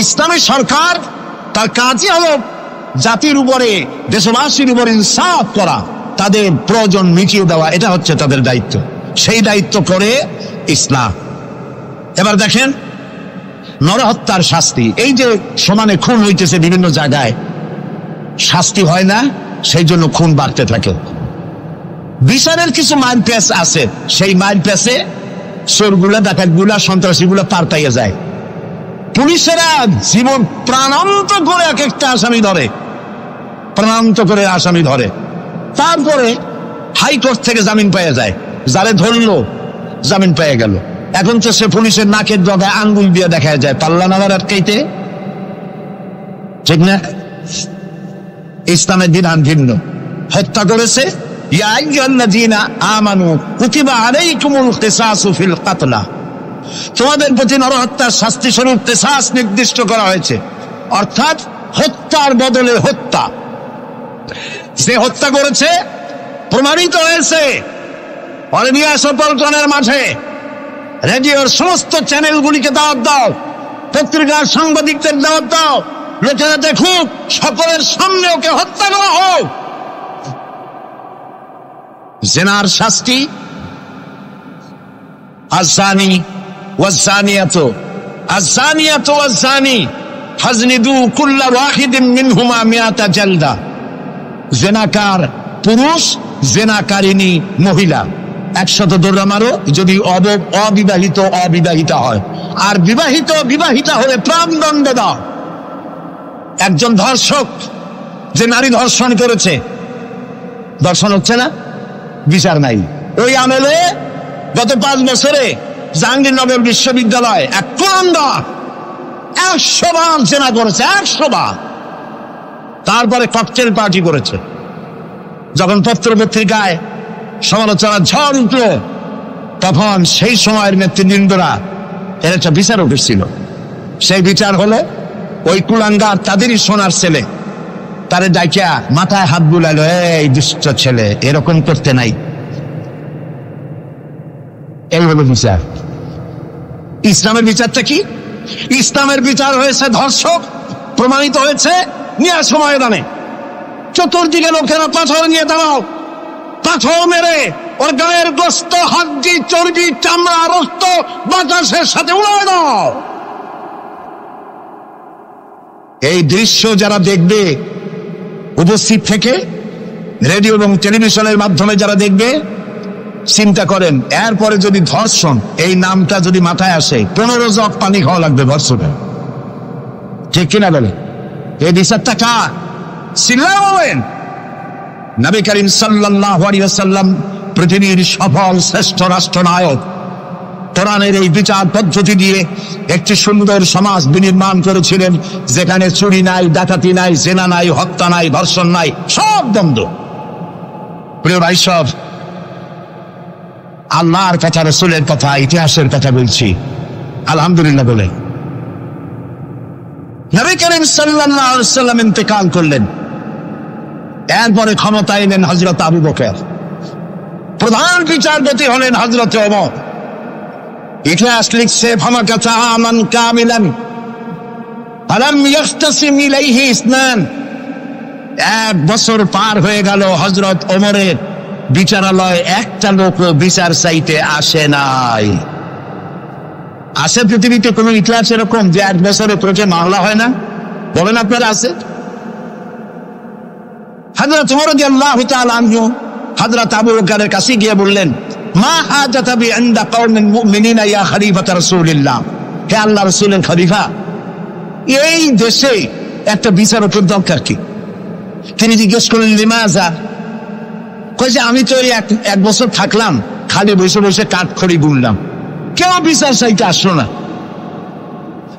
ইসলামী সরকার তার কাজই হলো জাতির উপরে, দেশবাসীর উপরে ইনসাফ করা, তাদের প্রয়োজন মিটিয়ে দেওয়া। এটা হচ্ছে তাদের দায়িত্ব। সেই দায়িত্ব করে ইসলাম। এবার দেখেন নরহত্যার শাস্তি। এই যে সমানে খুন হইতেছে বিভিন্ন জায়গায়, শাস্তি হয় না, সেই জন্য খুন বাড়তে থাকে। বিচারের কিছু মাইল পেস আছে, সেই মাইল পেসে চোরগুলা, ডাকাতগুলা, সন্ত্রাসীগুলা পার পাইয়া যায়। পুলিশেরা জীবন প্রাণান্ত করে এক একটা আসামি ধরে, প্রাণান্ত করে আসামি ধরে, তারপরে হাইকোর্ট থেকে জামিন পাইয়া যায়। যারে ধরলো জামিন পেয়ে গেল। এখন তো সে পুলিশের নাকের ডগায় আঙ্গুল দিয়ে দেখা যায়, পাল্লা নামার আটকাইতে। ঠিক না? ইসলামের বিধান ভিন্ন। হত্যা করেছে, ইয়া আইয়ুহাল্লাযীনা আমানু কুতিবা আলাইকুমুল কিসাসু ফিল কাতলা, তোমাদের প্রতি নরহত্যার শাস্তি স্বরূপ কিসাস নির্দিষ্ট করা হয়েছে। অর্থাৎ হত্যার বদলে হত্যা। যে হত্যা করেছে প্রমাণিত হয়েছে, পরে নিয়ে আসো পল্টনের মাঠে, রেডিওর সমস্ত চ্যানেলগুলিকে দাওয়াত দাও, পত্রিকার সাংবাদিকদের দাওয়াত দাও, লোকেরা দেখুক, সকলের সামনে ওকে হত্যা করা হোক। জিনার শাস্তি আযানি ওয়াযানিয়াতু আযানিয়াতু ওয়াযানি ফাজনিদু কুল্লা ওয়াহিদিন মিনহুমা মিআতা জালদা। জিনাকার পুরুষ, জিনাকারিনী মহিলা 100 দৌড়া মারো, যদি অবিবাহিতা হয়। আর বিবাহিতা হলে প্রাণদণ্ড দাও। একজন ধর্ষক যে নারী ধর্ষণ করেছে, ধর্ষণ হচ্ছে না, বিচার নাই। ওই আমলে গত 5 বছরে জাহাঙ্গীরনগর বিশ্ববিদ্যালয় এক কোরআনদার 100 বার জেনা করেছে, 100 বার। তারপরে ককটেল পার্টি করেছে। যখন পত্র পত্রিকায় সমালোচনার ঝড় উঠল, তখন সেই সময়ের নেতৃবৃন্দরা এর একটা বিচার উঠেছিল। সেই বিচার হলো ওই কুলাঙ্গার তাদেরই সোনার ছেলে, তারে ডাইকা মাথায় হাত বুলাইলো, এই দুষ্ট ছেলে, এরকম করতে নাই। এই হলো বিচার। ইসলামের বিচারটা কি? ইসলামের বিচার হয়েছে ধর্ষক প্রমাণিত হয়েছে, নিয়ে আসো ময়দানে, চতুর্দিকে লোকেরা পাথর নিয়ে দাঁড়াও, পাথর মেরে ওর গায়ের গোস্ত, হাড্ডি, চর্বি, চামড়া, রক্ত বাতাসের সাথে উড়ায় দাও। এই দৃশ্য যারা দেখবে উপস্থিত থেকে, রেডিও এবং টেলিভিশনের মাধ্যমে যারা দেখবে, চিন্তা করেন এরপরে যদি ধর্ষণ এই নামটা যদি মাথায় আসে, 15 জগ পানি খাওয়া লাগবে ধর্ষণে। ঠিক কিনা বলে? এই বিচারটা কার? চিল্লায় বলেন। নবী করিম সাল্লাল্লাহু আলাইহি ওয়াসাল্লাম পৃথিবীর সফল শ্রেষ্ঠ রাষ্ট্রনায়ক, কোরআনের এই বিচার পদ্ধতি দিয়ে একটি সুন্দর সমাজ বিনির্মাণ করেছিলেন, যেখানে চুরি নাই, ডাকাতি নাই, জেনা নাই, হত্যা নাই, ধর্ষণ নাই, সব বন্ধ। প্রিয় ভাই সব, আল্লাহর কথা, রাসূলের কথা, ইতিহাসের কথা বলছি। আলহামদুলিল্লাহ বলে নবী করিম সাল্লাল্লাহু আলাইহি ওয়াসাল্লাম ইন্তেকাল করলেন। এরপরে ক্ষমতায় এলেন হযরত আবু বকর, প্রধান বিচারপতি হলেন হযরত ওমর। ইতিহাস লিখছে ফামাকাতা আমান কামিলান ফালাম ইয়াখতাসিম ইলাইহি ইসনান। 1 বছর পার হয়ে গেল, হযরত ওমরের বিচারালয় একটা লোক বিচার চাইতে আসে নাই। আছে পৃথিবীতে কোন ইতিহাস এরকম যে 1 বছরের প্রতি মামলা হয় না? বলেন আপনারা আছে? হযরত ওমর রাদিয়াল্লাহু তাআলা আনহু হযরত আবু বকরের কাছে গিয়ে বললেন, মা হাজাতা বি ইনদা কওমিন মুমিনিনা ইয়া খলিফাত রাসূলিল্লাহ। হে আল্লাহর রাসূলের খলিফা, এই দেশে একটা বিচারকের দরকার কি? তিনি জিজ্ঞেস করলেন, লিমাজা? কই যে আমি তো এক বছর থাকলাম, খালি বসে বসে কাঠখড়ি গুনলাম, কেউ বিচার চাইতে আসলো না।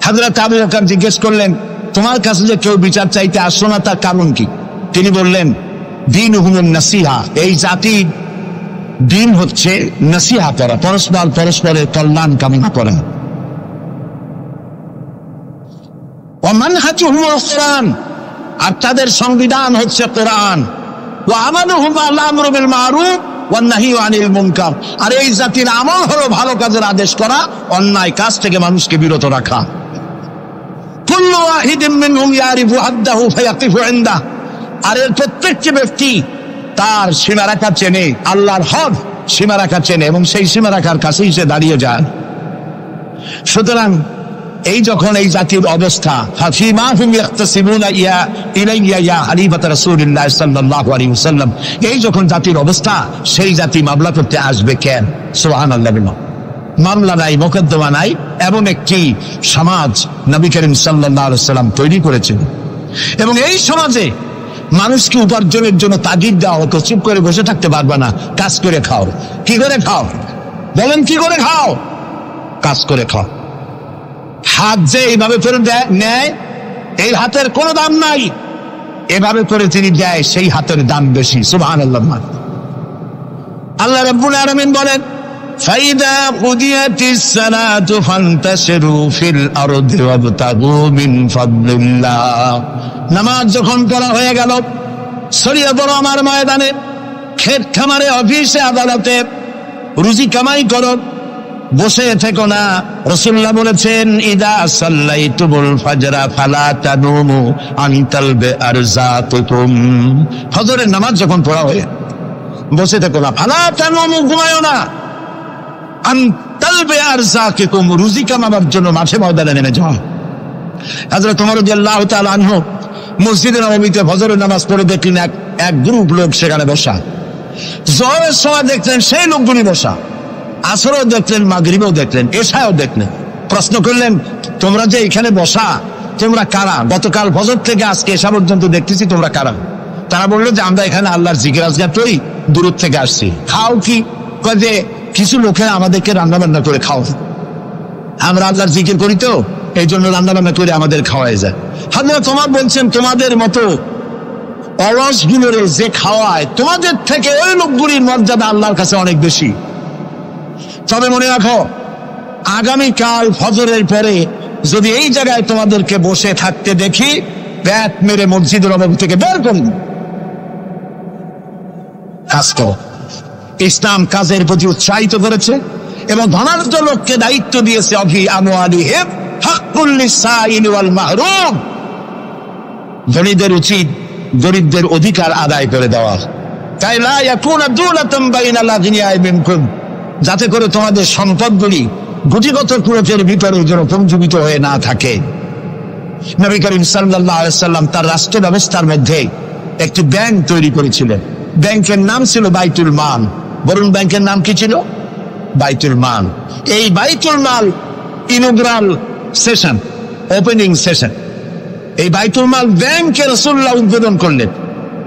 হযরত আবু বকর জিজ্ঞেস করলেন, তোমার কাছে যে কেউ বিচার চাইতে আসলো না তার কারণ কি? তিনি বললেন, দীনুহুমুন নাসিহা। এই জাতির দিন হচ্ছে নাসিহা করা, পরস্পরের কল্যাণ কামনা করা। ওয়া মানহাজুহুল কুরআন, আর তাদের সংবিধান হচ্ছে কোরআন। ওয়া আমালুহুম আল আমরু বিল মারুফ ওয়ান নাহয়ু আনিল মুনকার, আর এই জাতির আমল হলো ভালো কাজের আদেশ করা, অন্যায় কাজ থেকে মানুষকে বিরত রাখা। কুল্লু ওয়াহিদিন মিনহুম ইয়ারিফু হাদ্দাহু ফায়াকিফু ইনদাহু, আর এর প্রত্যেকটি ব্যক্তি তার সীমারেখা চেনে, আল্লাহর হদ সীমারেখা চেনে এবং সেই সীমারেখার কাছেই সে দাঁড়িয়ে যায়। সুতরাং এই যখন এই জাতির অবস্থা, ফাফিমা হুম ইয়াখতাসিমুনা ইলাইয়া ইয়া খলিফাত রাসূলিল্লাহ সাল্লাল্লাহু আলাইহি ওয়াসাল্লাম, এই যখন জাতির অবস্থা, সেই জাতি মামলা করতে আসবে কেন? সুবহানাল্লাহ। মামলা নাই, মোকদ্দমা নাই, এমন একটি সমাজ নবী করিম সাল্লাল্লাহু আলাইহি ওয়াসাল্লাম তৈরি করেছেন। এবং এই সমাজে মানুষকে উপার্জনের জন্য তাগিদ দেওয়া হতো, চুপ করে বসে থাকতে পারবে না, কাজ করে খাও। কি করে খাও? বলেন, কি করে খাও? কাজ করে খাও। হাত যে এইভাবে করে নেয়, এই হাতের কোনো দাম নাই, এভাবে করে তিনি দেয়, সেই হাতের দাম বেশি। সুবহানাল্লাহ। আল্লাহ রাব্বুল আলামিন বলেন, ফাইদা কুদিয়াতিস সালাতু ফান্তাশিরু ফিল আরদি ওয়াবতাগু মিন ফাদলিল্লাহ। নামাজ যখন পড়া হয়ে গেল, ছড়িয়ে পড়ো আমার ময়দানে, ক্ষেত খামারে, অফিসে, আদালতে, রুজি কামাই করো, বসে থেকো না। রাসূলুল্লাহ বলেছেন, ইদা সাল্লাইতুমুল ফাজরা ফালা তানুমু আন তালবে আরযাকুম। ফজরের নামাজ যখন পড়া হয়ে বসে থেকো না, ফালা তানুমু, ঘুমায়ো না, আন তালবে আরযাকুম, রুজি কামাবার জন্য মাঠে ময়দানে নেমে যাও। হযরত ওমর রাদিয়াল্লাহু তাআলা আনহু মসজিদে নববীতে ফজরের নামাজ পড়ে দেখলেন এক গ্রুপ লোক সেখানে বসা। জোহরের সময় দেখলেন সেই লোকগুলি বসা, আসরও দেখলেন, মাগরিবেও দেখলেন, এশাও দেখলেন। প্রশ্ন করলেন, তোমরা যে এখানে বসা, তোমরা কারা? গতকাল ফজর থেকে আজকে এশা পর্যন্ত দেখতেছি, তোমরা কারা? তারা বললো যে আমরা এখানে আল্লাহর জিকির আজগার করি, দূর থেকে আসছি। খাও কি? কয় যে কিছু লোকেরা আমাদেরকে রান্না বান্না করে খাও, আমরা আল্লাহর জিকির করি তো এই জন্য রান্না বান্না করে আমাদের খাওয়াই যায়। হযরত ওমর বলছেন, তোমাদের মতো অলসগুলোরে যে খাওয়ায়, তোমাদের থেকে ওই লোকগুলির মর্যাদা আল্লাহর কাছে অনেক বেশি। তবে মনে রাখো, আগামীকাল ফজরের পরে যদি এই জায়গায় তোমাদেরকে বসে থাকতে দেখি, ব্যাট মেরে মসজিদের নববী থেকে বের করুন। কাজ করো। ইসলাম কাজের প্রতি উৎসাহিত করেছে এবং ধনাঢ্য লোককে দায়িত্ব দিয়েছে, অফি আমওয়ালিহিম হাক্কুল লিসাইল ওয়াল মাহরুম, ধনীদের উচিত গরিবদের অধিকার আদায় করে দেওয়া। তাই লা ইয়াকুনা দুলাতাম বাইনাল আগনিয়া মিনকুম, যাতে করে তোমাদের সম্পদগুলি গুটিগত কুরুপের ভিতরে যেন পঞ্জীবিত হয়ে না থাকে। নবী করিম সাল্লাল্লাহু আলাইহি ওয়াসাল্লাম তার রাষ্ট্র ব্যবস্থার মধ্যে একটি ব্যাংক তৈরি করেছিলেন। ব্যাংকের নাম ছিল বাইতুল মাল। বলুন, ব্যাংকের নাম কি ছিল? বাইতুল মাল। এই বাইতুল মাল ইনগ্রাল সেশন, ওপেনিং সেশন, এই বাইতুল মাল ব্যাংকে রাসূলুল্লাহ উদ্বোধন করলেন।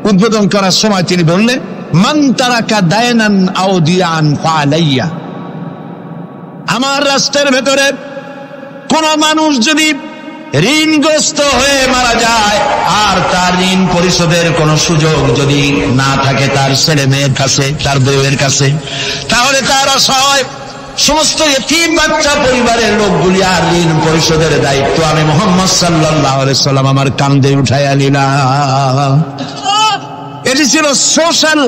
উদ্বোধন করার সময় তিনি বললেন, মান তারাকা দায়নান আও দিয়ান ফালাইয়া, আমার রাষ্ট্রের ভেতরে কোন মানুষ যদি ঋণগ্রস্ত হয়ে মারা যায়, আর তার ঋণ পরিশোধের কোনো সুযোগ যদি না থাকে তার ছেলে মেয়ের কাছে, তার বউয়ের কাছে, তাহলে তার অসহায় সমস্ত এতিম বাচ্চা পরিবারের লোকগুলি আর ঋণ পরিশোধের দায়িত্ব আমি মুহাম্মদ সাল্লাল্লাহু আলাইহি সাল্লাম আমার কাঁধে উঠাইয়া নিলাম। এটি ছিল সোশ্যাল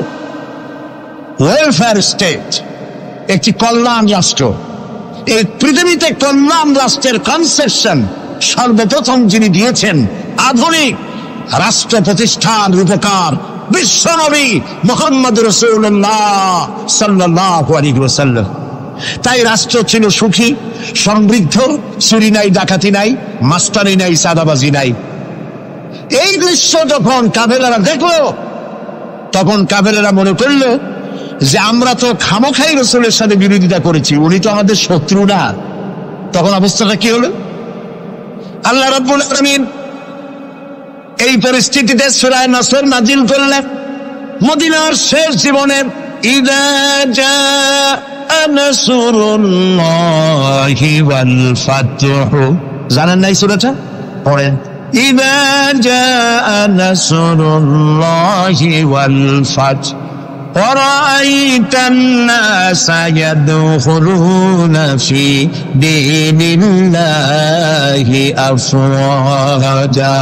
ওয়েলফেয়ার স্টেট, একটি কল্যাণ রাষ্ট্র। এই পৃথিবীতে কল্যাণ রাষ্ট্রের কনসেপশন সর্বপ্রথম যিনি দিয়েছেন আধুনিক রাষ্ট্র প্রতিষ্ঠান রূপকার বিশ্বনবী মুহাম্মদ রাসূলুল্লাহ সাল্লাল্লাহু আলাইহি ওয়াসাল্লাম। তাই রাষ্ট্র ছিল সুখী, সমৃদ্ধ, চুরি নাই, ডাকাতি নাই, মাস্টারি নাই, সাদাবাজি নাই। এই দৃশ্য যখন কাফেরেরা দেখলো, তখন কাফেরেরা মনে করলো যে আমরা তো খামোখাই রাসূলের সাথে বিরোধিতা করেছি, উনি তো আমাদের শত্রু না। তখন অবস্থাটা কি হলো? আল্লাহ রাব্বুল আলামিন এই পরিস্থিতিতে সূরা নাসর নাজিল করলেন মদিনার শেষ জীবনে। ইযা জাআ নাসরুল্লাহি ওয়াল ফাতহু, জানেন না এই সূরাটা? পড়েন। ইযা জাআ নাসরুল্লাহি ওয়াল ফাতহু ورأيت الناس يدخلون في دين الله أفواجا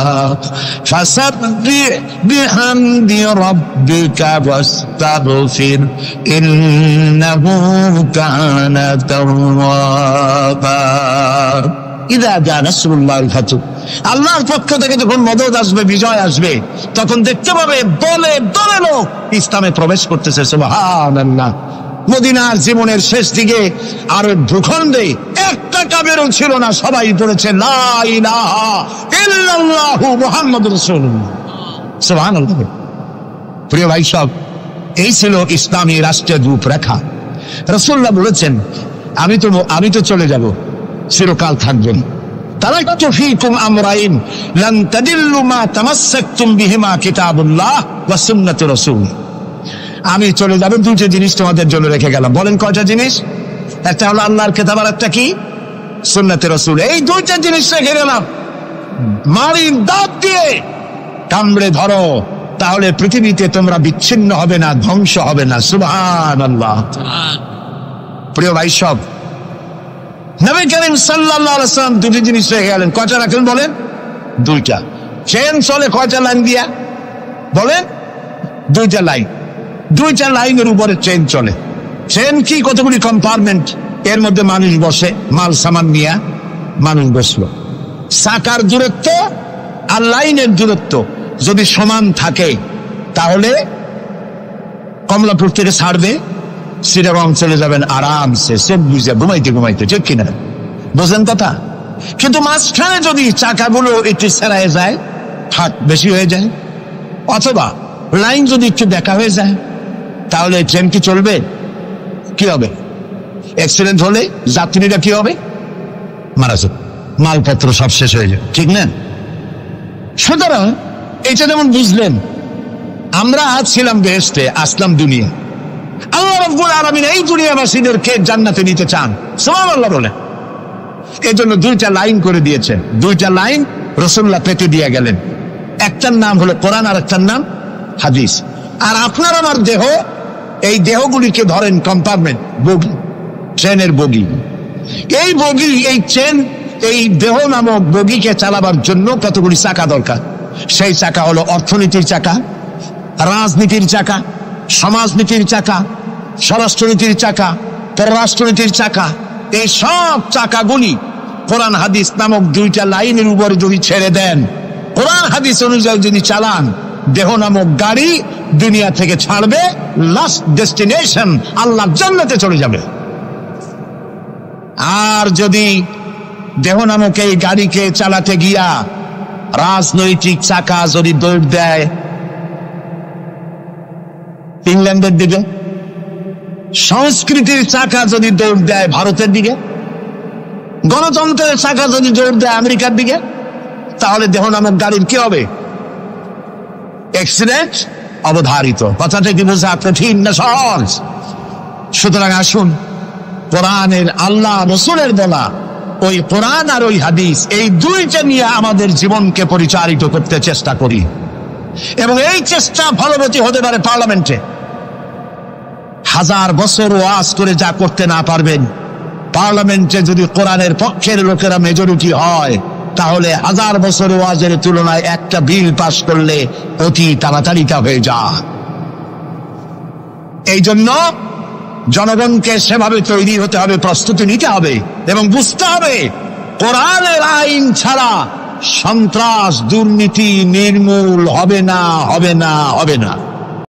فسبح بحمد ربك واستغفر إنه كان توابا ইদা জা নাসরুল্লাহিল ফাতহ, আল্লাহর পক্ষ থেকে যখন মদদ আসবে, বিজয় আসবে, তখন দেখতে পাবে দলে দলে লোক ইসলামে প্রবেশ করতেছে। সুবহানাল্লাহ। মদিনার জীবনের শেষ দিকে আর ভূখণ্ডে একটা কাফেরও ছিল না, সবাই পড়েছে লা ইলাহা ইল্লাল্লাহু মুহাম্মাদুর রাসূলুল্লাহ। সুবহানাল্লাহ। প্রিয় ভাই সব, এই ছিল ইসলামী রাষ্ট্রের রূপরেখা। রাসূলুল্লাহ বলেছেন আমি তো চলে যাব, চিরকাল থাকবেন। তারাকতু ফীকুম আমরাইন লান তাদিল্লু মা তামাসসাকতুম বিহিমা কিতাবুল্লাহ ওয়া সুন্নাতুর রাসূল। আমি চলে যাব, দুটো জিনিস তোমাদের জন্য রেখে গেলাম। বলেন কয়টা জিনিস? একটা হলো আল্লাহর কিতাব, আর একটা কি? সুন্নাতে রাসূল। এই দুইটা জিনিস রেখে গেলাম। মারির দাঁত দিয়ে কামড়ে ধরো, তাহলে পৃথিবীতে তোমরা বিচ্ছিন্ন হবে না, ধ্বংস হবে না। সুবহানাল্লাহ। প্রিয় ভাই সব, নবী করিম সাল্লাল্লাহু আলাইহি ওয়াসাল্লাম দুটি জিনিস রেখে গেলেন। কয়টা রাখলেন বলেন? দুইটা। ট্রেন চলে কয়টা লাইন দিয়া? বলেন? দুইটা লাইন। দুইটা লাইনের উপরে ট্রেন চলে। ট্রেন কি? কতগুলি কম্পার্টমেন্ট, এর মধ্যে মানুষ বসে, মাল সামান নিয়ে মানুষ বসলো। চাকার দূরত্ব আর লাইনের দূরত্ব যদি সমান থাকে, তাহলে কমলাপুর থেকে ছাড়বে, চিটাগং চলে যাবেন আরামসে, সব বুঝে ঘুমাইতে ঘুমাইতে, ঠিক কিনা? বোঝেন কথা? কিন্তু মাঝখানে যদি চাকাগুলো একটু ছেড়ায় যায়, ফাঁক বেশি হয়ে যায়, অথবা লাইন যদি একটু দেখা হয়ে যায়, তাহলে ট্রেন কি চলবে? কি হবে? অ্যাক্সিডেন্ট হলে যাত্রীরা কি হবে? মারা যাবে, মালপত্র সব শেষ হয়ে যাবে, ঠিক না? সুতরাং এটা যেমন বুঝলেন, আমরা আজ ছিলাম বেহেশতে, আসলাম দুনিয়া। আল্লাহ রাব্বুল আলামিন এই দুনিয়াবাসীদেরকে জান্নাতে নিতে চান, সুবহানাল্লাহ বলে। এই জন্য দুইটা লাইন করে দিয়েছেন। দুইটা লাইন রাসূলুল্লাহ পেতে দিয়ে গেলেন। একটার নাম হলো কোরআন, আর একটার নাম হাদিস। আর আপনার আমার দেহ, এই দেহগুলিকে ধরেন কম্পার্টমেন্ট, বগি, ট্রেনের বগি। এই বগি, এই ট্রেন, এই দেহ নামক বগিকে চালাবার জন্য কতগুলি চাকা দরকার। সেই চাকা হলো অর্থনীতির চাকা, রাজনীতির চাকা, সমাজনীতির চাকা, স্বরাষ্ট্রনীতির চাকা, পররাষ্ট্রনীতির চাকা। এই সব চাকাগুলি কোরআন হাদিস নামক দুইটা লাইনের উপরে যদি ছেড়ে দেন, কোরআন হাদিস অনুযায়ী যদি চালান, দেহ নামক গাড়ি দুনিয়া থেকে ছাড়বে, লাস্ট ডেস্টিনেশন আল্লাহর জান্নাতে চলে যাবে। আর যদি দেহ নামক এই গাড়িকে চালাতে গিয়া রাজনৈতিক চাকা যদি দৌড় দেয় ইংল্যান্ডের দিকে, সংস্কৃতির চাকা যদি দৌড় দেয় ভারতের দিকে, গণতন্ত্রের চাকা যদি দৌড় দেয় আমেরিকার দিকে, তাহলে দেহ নামক গাড়ির কি হবে? অ্যাক্সিডেন্ট অবধারিত। কথাটা কি বোঝা কঠিন না সহজ? সুতরাং আসুন, কোরআনের আল্লাহ রাসূলের বলা ওই কোরআন আর ওই হাদিস, এই দুইটা নিয়ে আমাদের জীবনকে পরিচালিত করতে চেষ্টা করি। এবং এই চেষ্টা ফলবতী হতে পারে পার্লামেন্টে। 1000 বছর ওয়াজ করে যা করতে না পারবেন, পার্লামেন্টে যদি কোরআনের পক্ষের লোকেরা মেজরিটি হয়, তাহলে 1000 বছর ওয়াজের তুলনায় একটা বিল পাশ করলে অতি তাড়াতাড়ি তা হয়ে যায়। এই জন্য জনগণকে সেভাবে তৈরি হতে হবে, প্রস্তুতি নিতে হবে এবং বুঝতে হবে কোরআনের আইন ছাড়া সন্ত্রাস দুর্নীতি নির্মূল হবে না, হবে না, হবে না।